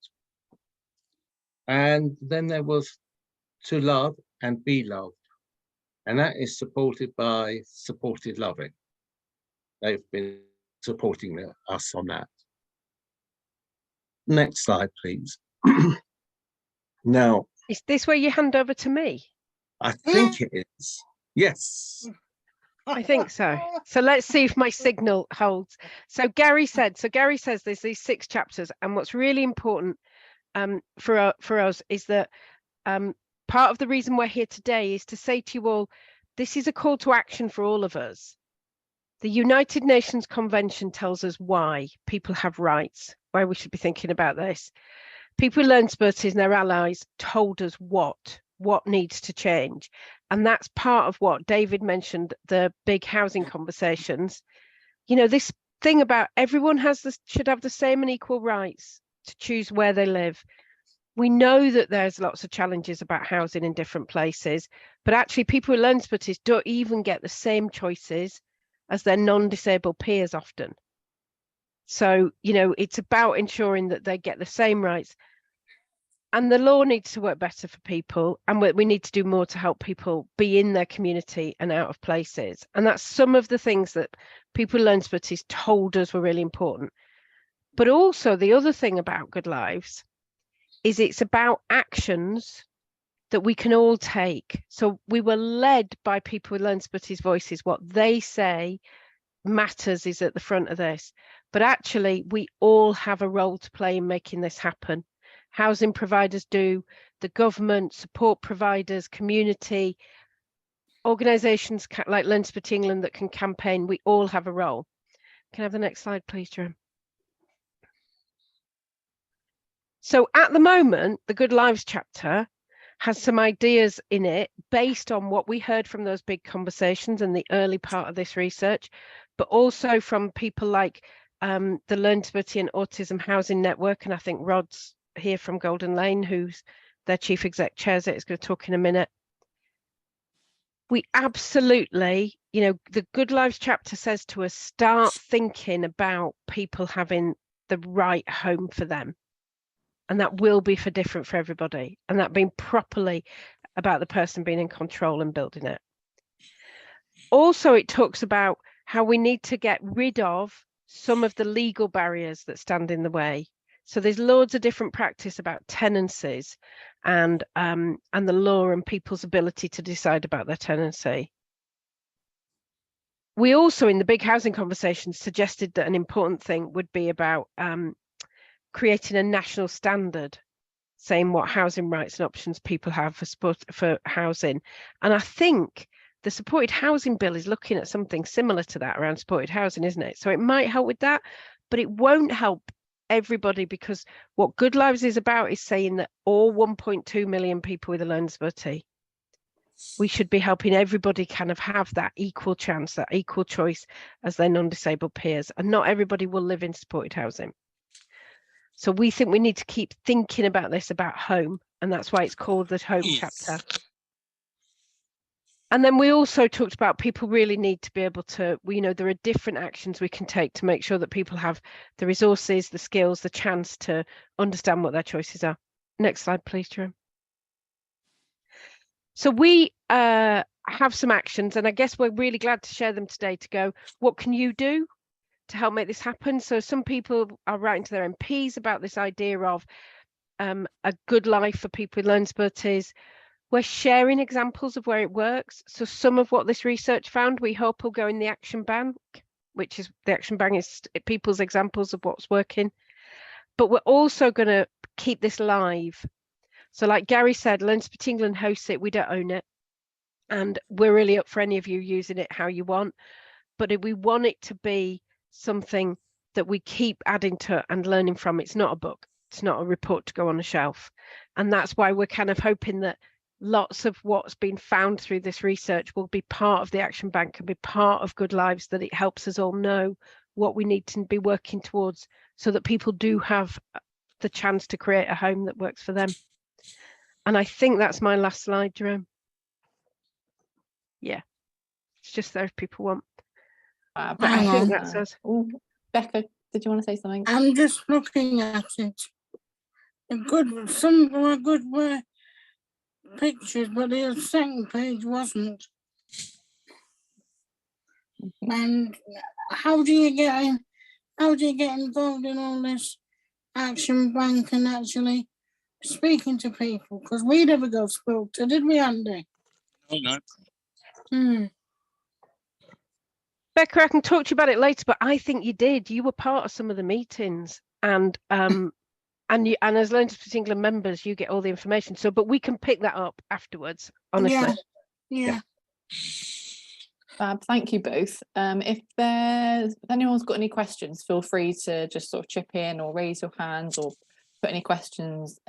And then there was to love and be loved. And that is supported by Supported Loving. They've been supporting us on that. Next slide, please. Now,
is this where you hand over to me?
I think it is. Yes.
I think so. So let's see if my signal holds. So Gary says there's these 6 chapters, and what's really important for us is that part of the reason we're here today is to say to you all, this is a call to action for all of us. The United Nations Convention tells us why people have rights, why we should be thinking about this. People with learning disabilities and their allies told us what needs to change. And that's part of what David mentioned, the big housing conversations. You know, this thing about everyone should have the same and equal rights to choose where they live. We know that there's lots of challenges about housing in different places, but actually people with learning disabilities don't even get the same choices as their non-disabled peers often. So, you know, it's about ensuring that they get the same rights. And the law needs to work better for people, and we need to do more to help people be in their community and out of places. And that's some of the things that people with learning disabilities told us were really important. But also the other thing about Good Lives is it's about actions that we can all take. So we were led by people with learning disabilities voices. What they say matters is at the front of this. But actually, we all have a role to play in making this happen. Housing providers do, the government, support providers, community, organisations like Learning Disabilities England that can campaign, we all have a role. Can I have the next slide, please, Jerome? So at the moment, the Good Lives chapter has some ideas in it based on what we heard from those big conversations and the early part of this research, but also from people like the Learning Disability and Autism Housing Network, and I think Rod's here from Golden Lane, who's their chief exec chairs it, is going to talk in a minute. We absolutely, you know, the Good Lives chapter says to us, start thinking about people having the right home for them. And that will be different for everybody. And that being properly about the person being in control and building it. Also, it talks about how we need to get rid of some of the legal barriers that stand in the way. So there's loads of different practice about tenancies and the law and people's ability to decide about their tenancy. We also, in the big housing conversations, suggested that an important thing would be about creating a national standard, saying what housing rights and options people have for housing. And I think the supported housing bill is looking at something similar to that around supported housing, isn't it? So it might help with that, but it won't help everybody, because what Good Lives is about is saying that all 1.2 million people with a learning disability, we should be helping everybody kind of have that equal chance, that equal choice as their non-disabled peers, and not everybody will live in supported housing. So we think we need to keep thinking about this, about home, and that's why it's called the home chapter. And then we also talked about people really need to be able to, you know, there are different actions we can take to make sure that people have the resources, the skills, the chance to understand what their choices are. Next slide, please, Jerome. So we have some actions, and I guess we're really glad to share them today to go, what can you do to help make this happen? So some people are writing to their MPs about this idea of a good life for people with learning disabilities. We're sharing examples of where it works. So some of what this research found, we hope will go in the action bank, which is the action bank is people's examples of what's working. But we're also going to keep this live. So like Gary said, Learning Disabilities England hosts it, we don't own it. And we're really up for any of you using it how you want. But if we want it to be something that we keep adding to and learning from, it's not a book. It's not a report to go on a shelf. And that's why we're kind of hoping that lots of what's been found through this research will be part of the action bank and be part of Good Lives, that it helps us all know what we need to be working towards so that people do have the chance to create a home that works for them. And I think that's my last slide, Jerome. Yeah, it's just there if people want. But I think that's us.
Oh, Becca, did you want to say something?
I'm just looking at it. Some were good pictures, but the second page wasn't. And how do you get involved in all this action bank and actually speaking to people? Because we never got spoke to, did we, Andy?
Oh, no.
Becca, I can talk to you about it later, but I think you did. You were part of some of the meetings, and as Learning Disabilities England members, you get all the information. So, but we can pick that up afterwards. Honestly.
Yeah.
Thank you both. If anyone's got any questions, feel free to just sort of chip in or raise your hands or put any questions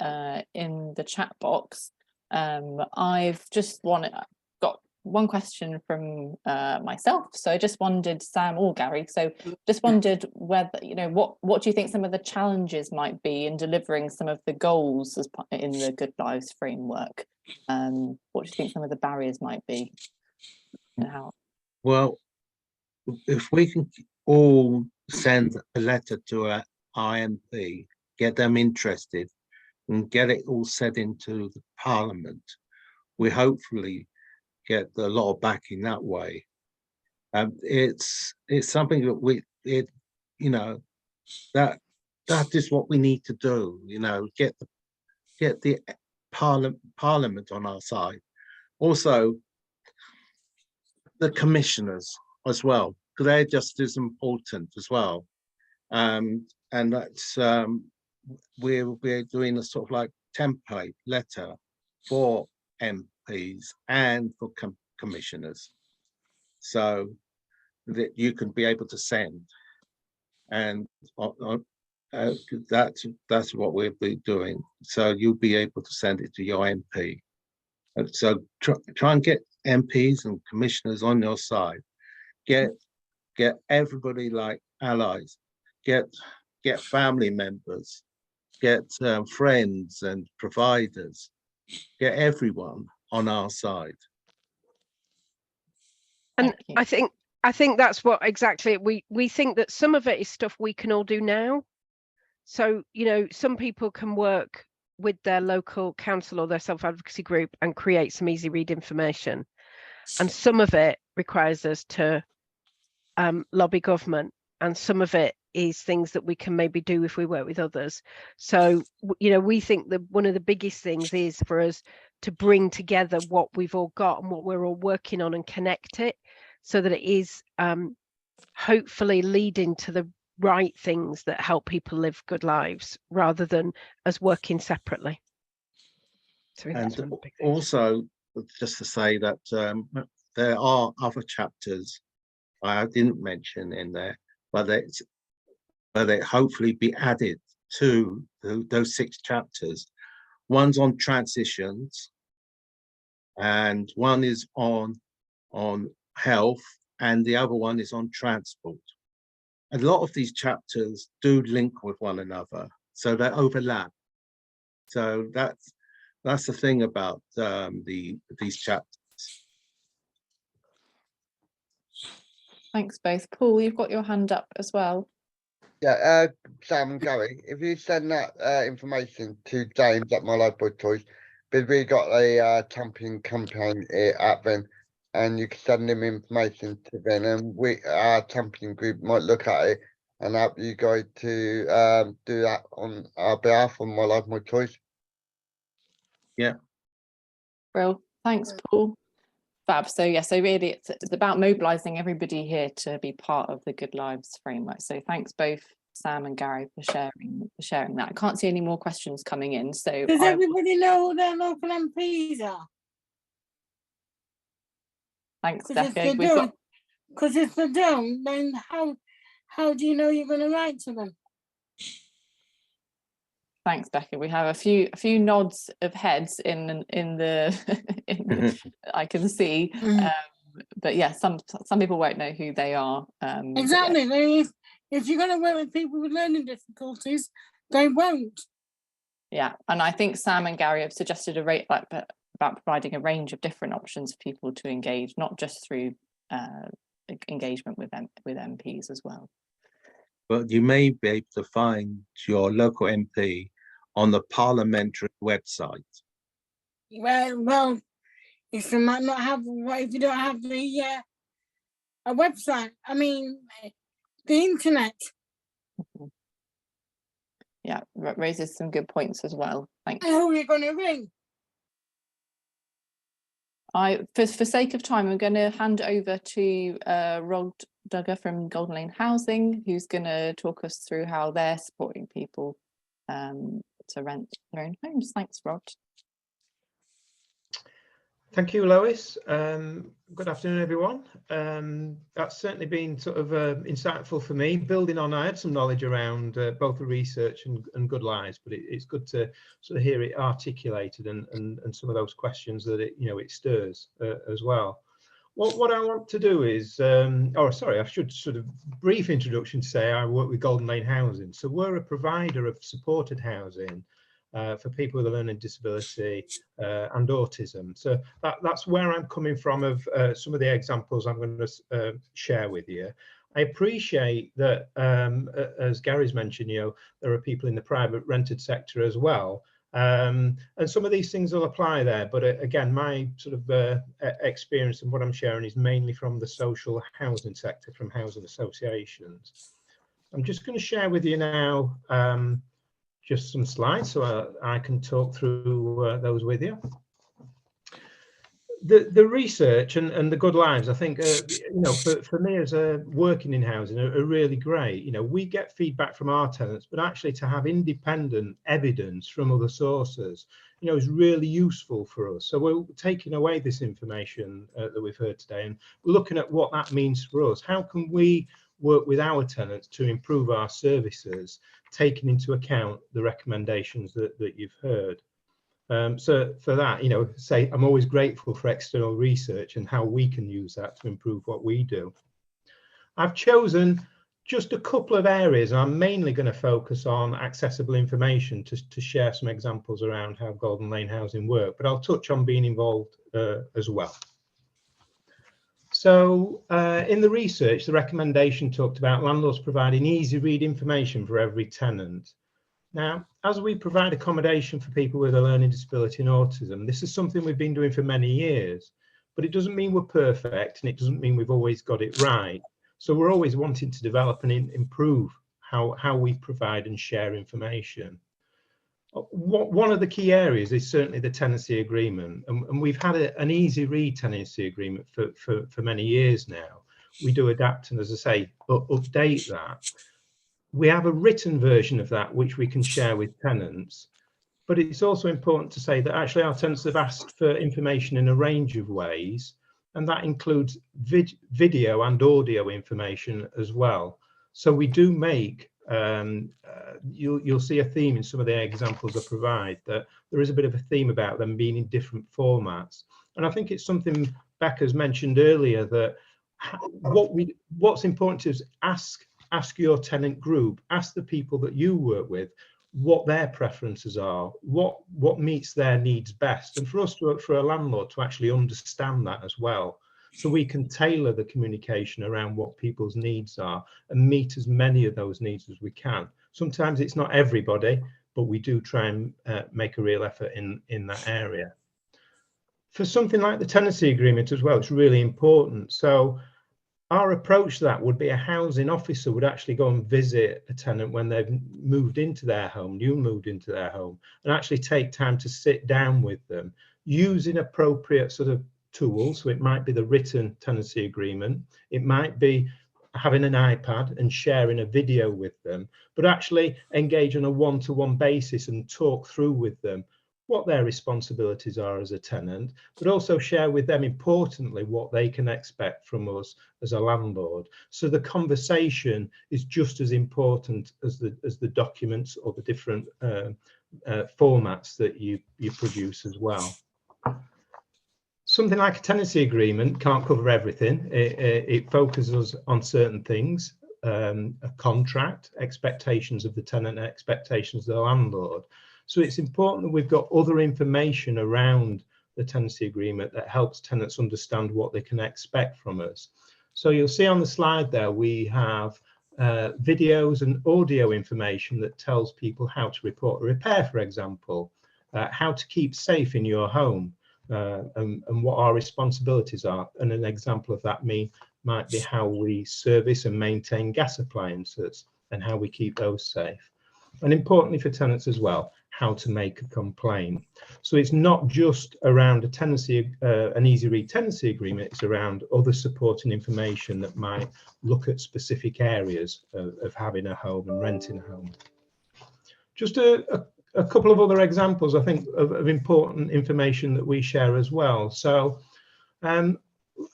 in the chat box. I've just got one question from myself. So I just wondered, Sam or Gary, so just wondered whether, what do you think some of the challenges might be in delivering some of the goals in the Good Lives framework? What do you think some of the barriers might be? And how?
Well, if we can all send a letter to our IMP, get them interested and get it all said into the Parliament, we hopefully get a lot of backing that way. It's something that that is what we need to do. Get the Parliament on our side. Also, the commissioners as well, because they're just as important as well. And that's we're doing a sort of like template letter for MPs and for commissioners, so that you can be able to send. And that's what we'll be doing. So you'll be able to send it to your MP. And so try and get MPs and commissioners on your side. Get everybody like allies. Get family members. Get friends and providers. Get everyone on our side.
And I think that's what exactly we think that some of it is stuff we can all do now. So, some people can work with their local council or their self-advocacy group and create some easy read information. And some of it requires us to lobby government, and some of it is things that we can maybe do if we work with others. So, we think that one of the biggest things is for us to bring together what we've all got and what we're all working on and connect it so that it is hopefully leading to the right things that help people live good lives rather than us working separately. So
and also, just to say that there are other chapters I didn't mention in there, but they hopefully be added to those 6 chapters. One's on transitions, and one is on health, and the other one is on transport. A lot of these chapters do link with one another, so they overlap. So that's the thing about these chapters.
Thanks both. Paul, you've got your hand up as well.
Yeah, Sam and Gary, if you send that information to James at My Life Boy Toys, but we got a champion campaign at them, and you can send them information to them, and our champion group might look at it and help you guys to do that on our behalf on My Life, My Choice.
Yeah.
Well, thanks, Paul. Fab. So yeah, so really it's about mobilising everybody here to be part of the Good Lives framework. So thanks both Sam and Gary for sharing that. I can't see any more questions coming in. So
does everybody know who their local MPs are?
Thanks, Decca.
Because if they don't, then how do you know you're going to write to them?
Thanks, Becca. We have a few nods of heads in the I can see, but yeah, some people won't know who they are.
Exactly. Yeah. If you're going to work with people with learning difficulties, they won't.
Yeah, and I think Sam and Gary have suggested about providing a range of different options for people to engage, not just through engagement with MPs as well.
Well, you may be able to find your local MP on the parliamentary website.
Well, if you might not have, if you don't have the a website, I mean, the internet.
Yeah, raises some good points as well. Thanks.
Who are you going to ring?
For sake of time, I'm going to hand over to Rod Duggar from Golden Lane Housing, who's going to talk us through how they're supporting people to rent their own homes. Thanks, Rod.
Thank you, Lois. Good afternoon, everyone. That's certainly been sort of insightful for me, building on, I had some knowledge around both the research and Good Lives, but it's good to sort of hear it articulated and some of those questions that it stirs as well. What I want to do is, I should sort of brief introduction to say I work with Golden Lane Housing. So we're a provider of supported housing for people with a learning disability and autism. So that's where I'm coming from of some of the examples I'm going to share with you. I appreciate that, as Gary's mentioned, there are people in the private rented sector as well. And some of these things will apply there, but again, my sort of experience and what I'm sharing is mainly from the social housing sector, from housing associations. I'm just going to share with you now just some slides so I can talk through those with you. The research and the Good Lives, I think, for me as working in housing are really great. We get feedback from our tenants, but actually to have independent evidence from other sources, is really useful for us. So we're taking away this information that we've heard today and looking at what that means for us. How can we work with our tenants to improve our services, taking into account the recommendations that you've heard? So for that, say I'm always grateful for external research and how we can use that to improve what we do. I've chosen just a couple of areas, and I'm mainly going to focus on accessible information to share some examples around how Golden Lane Housing work, but I'll touch on being involved as well. So in the research, the recommendation talked about landlords providing easy read information for every tenant. Now, as we provide accommodation for people with a learning disability and autism, this is something we've been doing for many years, but it doesn't mean we're perfect and it doesn't mean we've always got it right. So we're always wanting to develop and improve how we provide and share information. One of the key areas is certainly the tenancy agreement, and we've had an easy read tenancy agreement for many years now. We do adapt and, as I say, update that. We have a written version of that which we can share with tenants, but it's also important to say that actually our tenants have asked for information in a range of ways, and that includes video and audio information as well. So we do make, you'll see a theme in some of the examples I provide, that there is a bit of a theme about them being in different formats. And I think it's something Becca's mentioned earlier, that what's important is ask your tenant group, ask the people that you work with what their preferences are, what meets their needs best, and for us for a landlord to actually understand that as well, so we can tailor the communication around what people's needs are and meet as many of those needs as we can. Sometimes it's not everybody, but we do try and make a real effort in that area. For something like the tenancy agreement as well, it's really important. So our approach to that would be a housing officer would actually go and visit a tenant when they've moved into their home, moved into their home, and actually take time to sit down with them using appropriate sort of tools. So it might be the written tenancy agreement, it might be having an iPad and sharing a video with them, but actually engage on a one-to-one basis and talk through with them what their responsibilities are as a tenant, but also share with them, importantly, what they can expect from us as a landlord. So the conversation is just as important as the documents or the different formats that you produce as well. Something like a tenancy agreement can't cover everything. It focuses on certain things, a contract, expectations of the tenant, expectations of the landlord. So it's important that we've got other information around the tenancy agreement that helps tenants understand what they can expect from us. So you'll see on the slide there, we have videos and audio information that tells people how to report a repair, for example, how to keep safe in your home, and what our responsibilities are. And an example of that might be how we service and maintain gas appliances and how we keep those safe. And importantly for tenants as well, how to make a complaint. So it's not just around a tenancy, an easy read tenancy agreement, it's around other supporting information that might look at specific areas of having a home and renting a home. Just a couple of other examples, I think, of important information that we share as well. So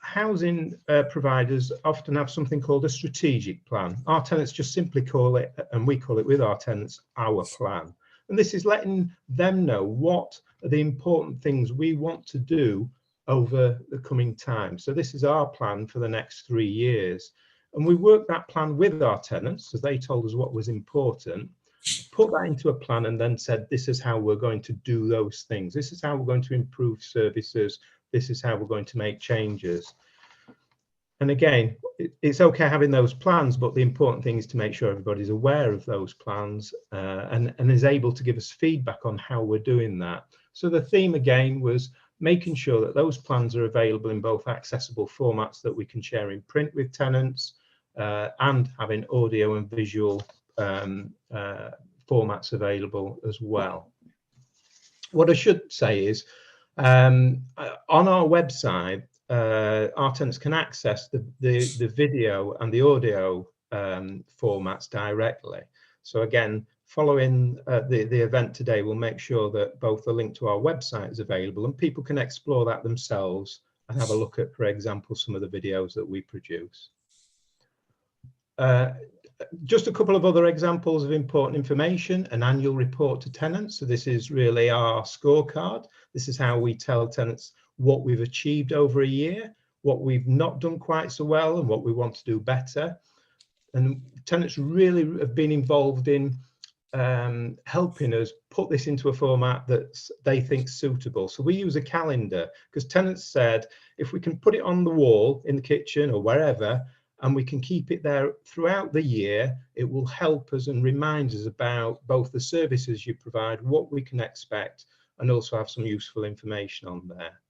housing providers often have something called a strategic plan. Our tenants just simply call it, and we call it with our tenants, our plan. And this is letting them know what are the important things we want to do over the coming time. So this is our plan for the next 3 years. And we work that plan with our tenants as they told us what was important, put that into a plan and then said, this is how we're going to do those things. This is how we're going to improve services. This is how we're going to make changes. And again, it's okay having those plans, but the important thing is to make sure everybody's aware of those plans and is able to give us feedback on how we're doing that. So the theme again was making sure that those plans are available in both accessible formats that we can share in print with tenants and having audio and visual formats available as well. What I should say is on our website, our tenants can access the video and the audio formats directly. So again, following the event today, we'll make sure that both the link to our website is available and people can explore that themselves and have a look at, for example, some of the videos that we produce. Just a couple of other examples of important information, an annual report to tenants. So this is really our scorecard. This is how we tell tenants what we've achieved over a year, what we've not done quite so well and what we want to do better. And tenants really have been involved in helping us put this into a format that they think suitable. So we use a calendar because tenants said, if we can put it on the wall in the kitchen or wherever, and we can keep it there throughout the year, it will help us and remind us about both the services you provide, what we can expect, and also have some useful information on there.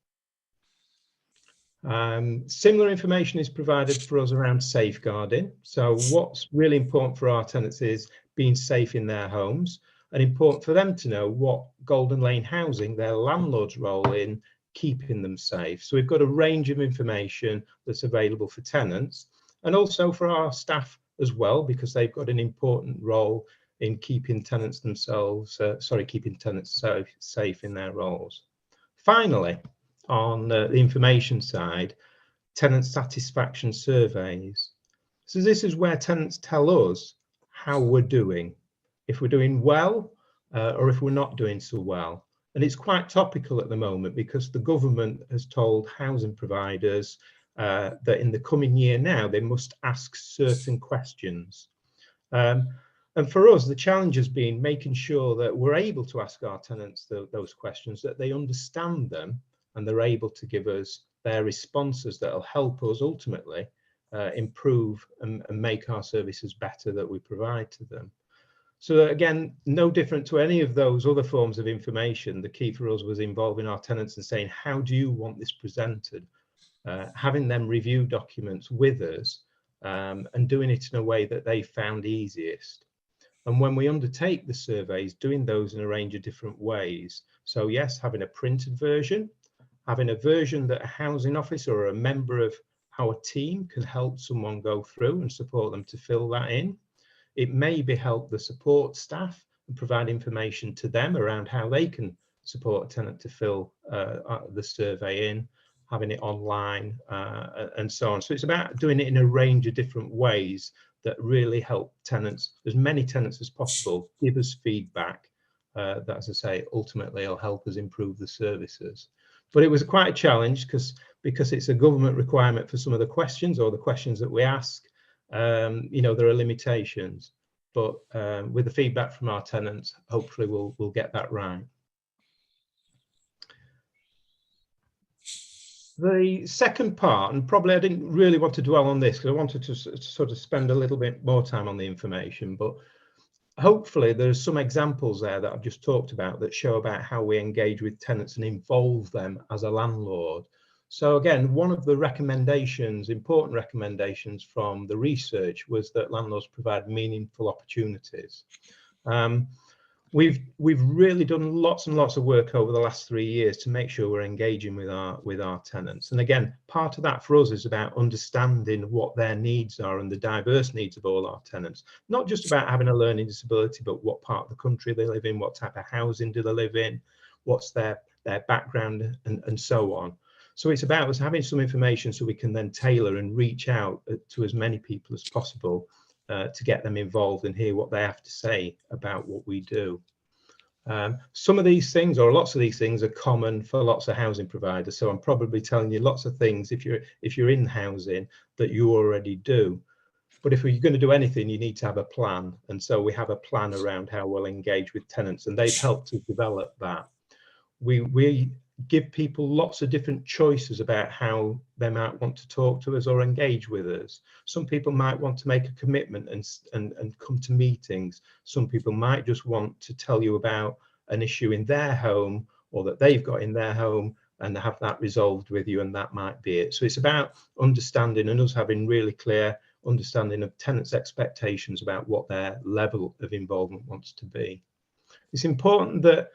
Similar information is provided for us around safeguarding. So what's really important for our tenants is being safe in their homes, and important for them to know what Golden Lane Housing, their landlord's role in keeping them safe. So we've got a range of information that's available for tenants and also for our staff as well, because they've got an important role in keeping tenants themselves, keeping tenants safe in their roles. Finally, on the information side, tenant satisfaction surveys. So this is where tenants tell us how we're doing, if we're doing well or if we're not doing so well. And it's quite topical at the moment because the government has told housing providers that in the coming year now, they must ask certain questions. And for us, the challenge has been making sure that we're able to ask our tenants those questions, that they understand them, and they're able to give us their responses that will help us ultimately improve and make our services better that we provide to them. So again, no different to any of those other forms of information. The key for us was involving our tenants and saying, how do you want this presented? Having them review documents with us and doing it in a way that they found easiest. And when we undertake the surveys, doing those in a range of different ways. So yes, having a printed version, having a version that a housing officer or a member of our team can help someone go through and support them to fill that in. It maybe help the support staff and provide information to them around how they can support a tenant to fill the survey in, having it online and so on. So it's about doing it in a range of different ways that really help tenants, as many tenants as possible, give us feedback that, as I say, ultimately will help us improve the services. But it was quite a challenge because it's a government requirement for some of the questions or the questions that we ask. You know, there are limitations, but with the feedback from our tenants, hopefully we'll get that right. The second part, and probably I didn't really want to dwell on this because I wanted to sort of spend a little bit more time on the information, but hopefully there's some examples there that I've just talked about that show about how we engage with tenants and involve them as a landlord. So again, one of the recommendations, important recommendations from the research was that landlords provide meaningful opportunities. We've really done lots and lots of work over the last 3 years to make sure we're engaging with our tenants. And again, part of that for us is about understanding what their needs are and the diverse needs of all our tenants. Not just about having a learning disability, but what part of the country they live in, what type of housing do they live in, what's their background and so on. So it's about us having some information so we can then tailor and reach out to as many people as possible to get them involved and hear what they have to say about what we do. Some of these things, or lots of these things, are common for lots of housing providers. So I'm probably telling you lots of things if you're in housing that you already do. But if you're going to do anything, you need to have a plan. And so we have a plan around how we'll engage with tenants, and they've helped us develop that. We give people lots of different choices about how they might want to talk to us or engage with us. Some people might want to make a commitment and come to meetings. Some people might just want to tell you about an issue in their home or that they've got in their home and have that resolved with you, and that might be it. So it's about understanding and us having really clear understanding of tenants' expectations about what their level of involvement wants to be. It's important that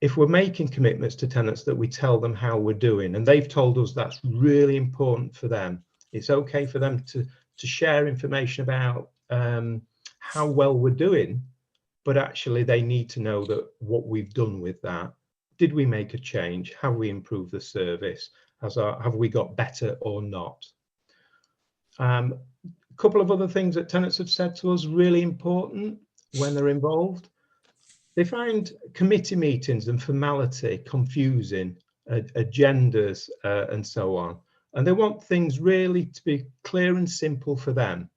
if we're making commitments to tenants that we tell them how we're doing, and they've told us that's really important for them. It's okay for them to share information about how well we're doing, but actually they need to know that what we've done with that. Did we make a change? Have we improved the service? Have we got better or not? A couple of other things that tenants have said to us really important when they're involved. They find committee meetings and formality confusing, agendas and so on. And they want things really to be clear and simple for them.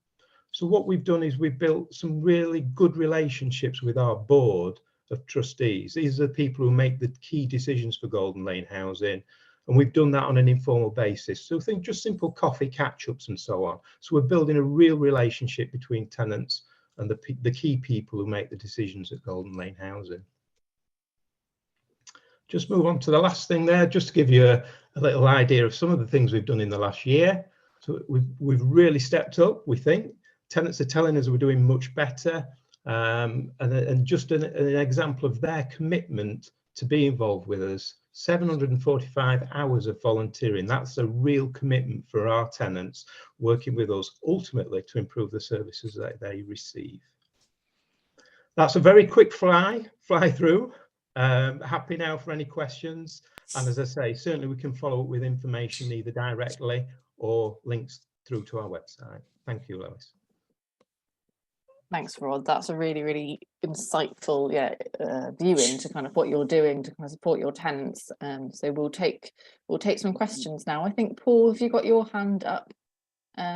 So what we've done is we've built some really good relationships with our board of trustees. These are the people who make the key decisions for Golden Lane Housing. And we've done that on an informal basis. So think just simple coffee catch-ups and so on. So we're building a real relationship between tenants and the key people who make the decisions at Golden Lane Housing. Just move on to the last thing there, just to give you a little idea of some of the things we've done in the last year. So we've really stepped up, we think. Tenants are telling us we're doing much better. And just an example of their commitment to be involved with us, 745 hours of volunteering. That's a real commitment for our tenants working with us ultimately to improve the services that they receive. That's a very quick fly through. Happy now for any questions. And as I say, certainly we can follow up with information either directly or links through to our website. Thank you, Lois.
Thanks, Rod. That's a really, really insightful view into kind of what you're doing to kind of support your tenants. So we'll take some questions now. I think, Paul, have you got your hand up?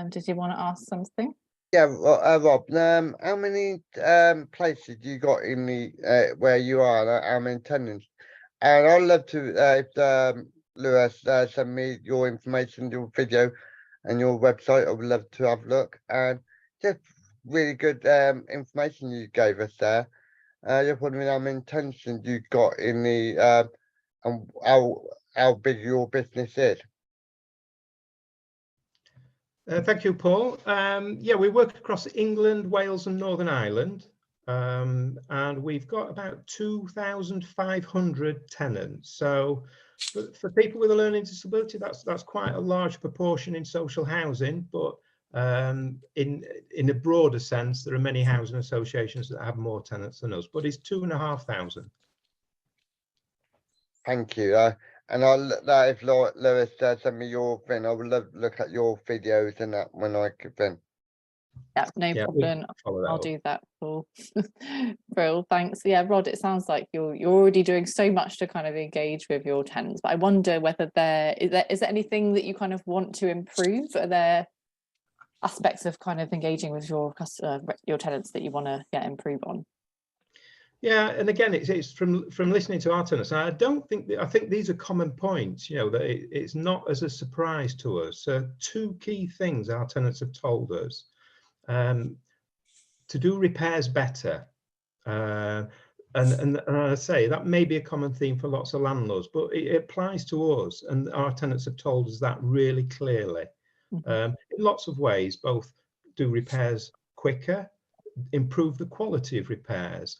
Did you want to ask something?
Yeah, Rob. How many places you got in the where you are? How many tenants? And I'd love to if Lewis send me your information, your video, and your website. I would love to have a look. And just really good information you gave us there. Just wondering how many tenants you got in the and how big your business is.
Thank you, Paul. Yeah, we work across England, Wales and Northern Ireland, and we've got about 2,500 tenants. So for people with a learning disability, that's quite a large proportion in social housing, but in a broader sense, there are many housing associations that have more tenants than us, but it's 2,500.
Thank you. And I'll if Lewis send me your thing, I will look at your videos and that when I can then.
Yeah, no problem. I'll do that, Paul. Brill, thanks. Yeah, Rod, it sounds like you're already doing so much to kind of engage with your tenants, but I wonder whether is there anything that you kind of want to improve? Are there aspects of kind of engaging with your tenants that you want to improve on?
Yeah, and again, it's from listening to our tenants. I think these are common points. You know, that it's not as a surprise to us. So two key things our tenants have told us: to do repairs better, and I say that may be a common theme for lots of landlords, but it applies to us, and our tenants have told us that really clearly. In lots of ways, both do repairs quicker, improve the quality of repairs.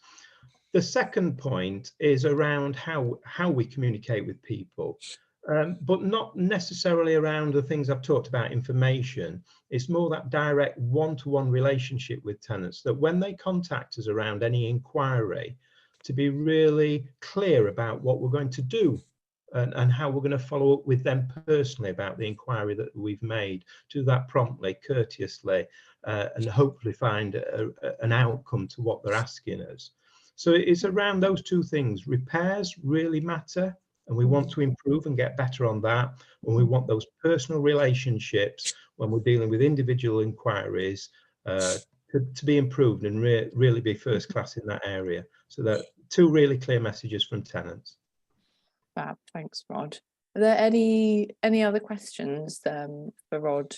The second point is around how we communicate with people, but not necessarily around the things I've talked about, information. It's more that direct one-to-one relationship with tenants, that when they contact us around any inquiry, to be really clear about what we're going to do and how we're going to follow up with them personally about the inquiry that we've made. Do that promptly, courteously, and hopefully find an outcome to what they're asking us. So it's around those two things. Repairs really matter, and we want to improve and get better on that. And we want those personal relationships when we're dealing with individual inquiries to be improved and really be first class in that area. So that two really clear messages from tenants.
Fab, thanks, Rod. Are there any other questions for Rod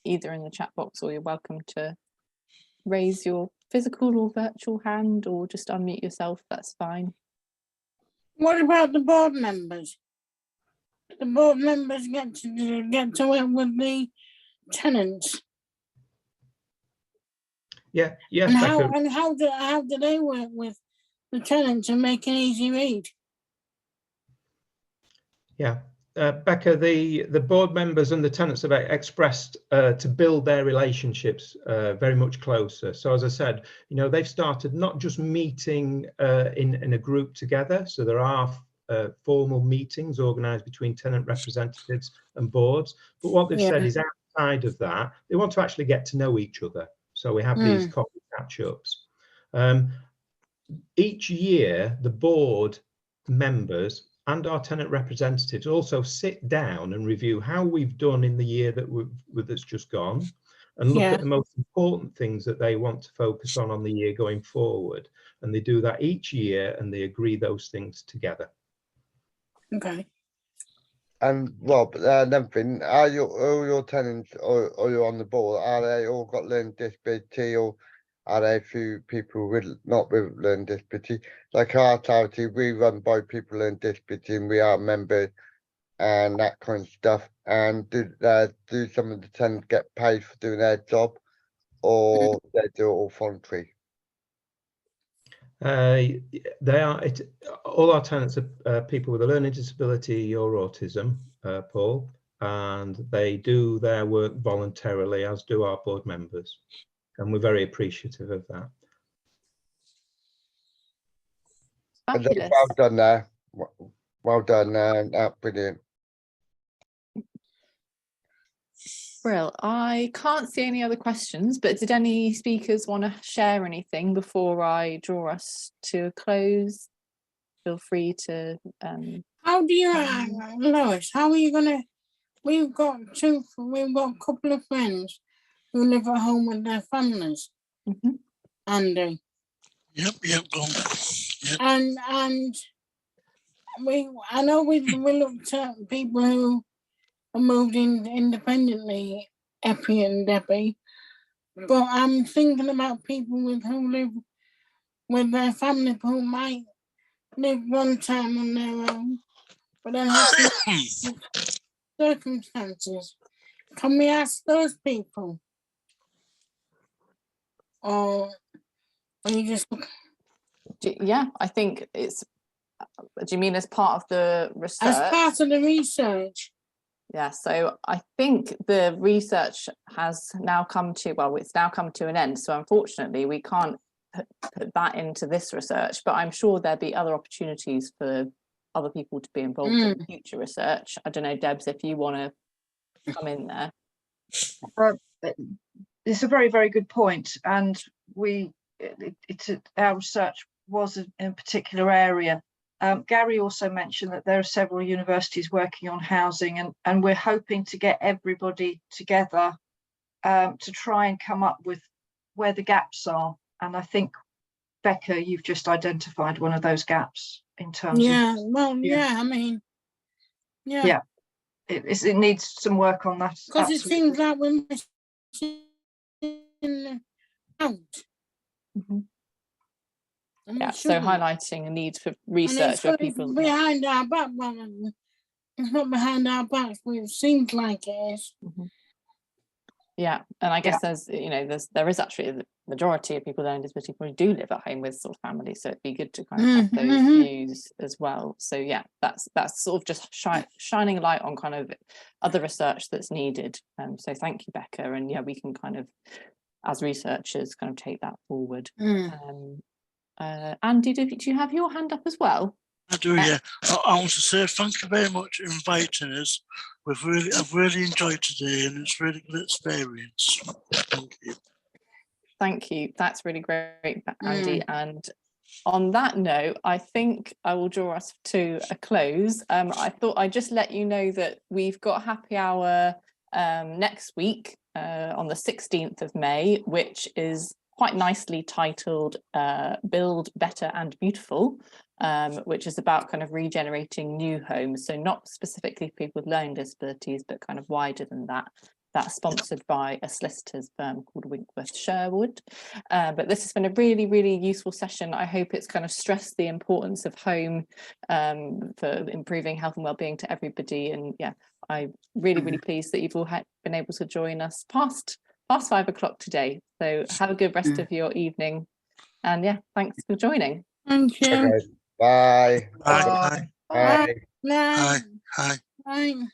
either in the chat box, or you're welcome to raise your physical or virtual hand, or just unmute yourself, that's fine.
What about the board members? The board members get to work with the tenants.
Yeah, yes.
And how do they work with the tenants and make an easy read?
Yeah, Becca, the board members and the tenants have expressed to build their relationships very much closer. So as I said, you know, they've started not just meeting in a group together. So there are formal meetings organised between tenant representatives and boards. But what they've said is outside of that, they want to actually get to know each other. So we have these coffee catch-ups. Each year, the board members and our tenant representatives also sit down and review how we've done in the year that's just gone, and look at the most important things that they want to focus on the year going forward. And they do that each year, and they agree those things together.
Okay.
And Rob, another thing, are all your tenants or you're on the board, are they all got learning disability, or are there a few people not with learning disability? Like our charity, we run by people with learning disability, and we are members and that kind of stuff. And do some of the tenants get paid for doing their job, or they do it all voluntary?
All our tenants are people with a learning disability or autism, Paul, and they do their work voluntarily, as do our board members. And we're very appreciative of that.
Fabulous.
Well done there. Well done, brilliant.
Well, I can't see any other questions, but did any speakers want to share anything before I draw us to a close? Feel free to.
How do you, Lois? How are you gonna? We've got a couple of friends who live at home with their families. Andy.
Yep, go on. Yep.
And I know we looked at people who are moved in independently, Epi and Debbie. But I'm thinking about people who live with their family who might live one time on their own, but then have some circumstances. Can we ask those people? Or are you just...
Yeah, I think it's, do you mean as part of the research?
As part of the research.
Yeah, so I think the research has now come to, well, it's now come to an end. So unfortunately, we can't put that into this research, but I'm sure there'll be other opportunities for other people to be involved in future research. I don't know, Debs, if you want to come in there.
It's a very, very good point. And our research was in a particular area. Gary also mentioned that there are several universities working on housing, and we're hoping to get everybody together to try and come up with where the gaps are. And I think, Becca, you've just identified one of those gaps in terms of...
I mean,
yeah, it needs some work on that.
Because it seems like we're missing out.
Yeah, so highlighting a need for research where people...
behind our back, it's not behind our backs, but it seems like it is.
Yeah, and I guess there's, you know, there is actually the majority of people with learning disability probably do live at home with sort of families, so it'd be good to kind of have those views as well. So yeah, that's sort of just shining a light on kind of other research that's needed. So thank you, Becca, and yeah, we can kind of, as researchers, kind of take that forward. Andy, do you have your hand up as well?
I do, yeah. I want to say thank you very much for inviting us. I've really enjoyed today, and it's really good experience. Thank you.
Thank you. That's really great, Andy. And on that note, I think I will draw us to a close. I thought I'd just let you know that we've got happy hour next week on the 16th of May, which is quite nicely titled Build Better and Beautiful, which is about kind of regenerating new homes. So not specifically for people with learning disabilities, but kind of wider than that. That's sponsored by a solicitors firm called Winkworth Sherwood. But this has been a really, really useful session. I hope it's kind of stressed the importance of home for improving health and wellbeing to everybody. And yeah, I'm really, really pleased that you've all been able to join us past 5 o'clock today. So have a good rest of your evening. And yeah, thanks for joining.
Thank you.
Okay. Bye.
Bye.
Bye.
Bye.
Bye.
Bye.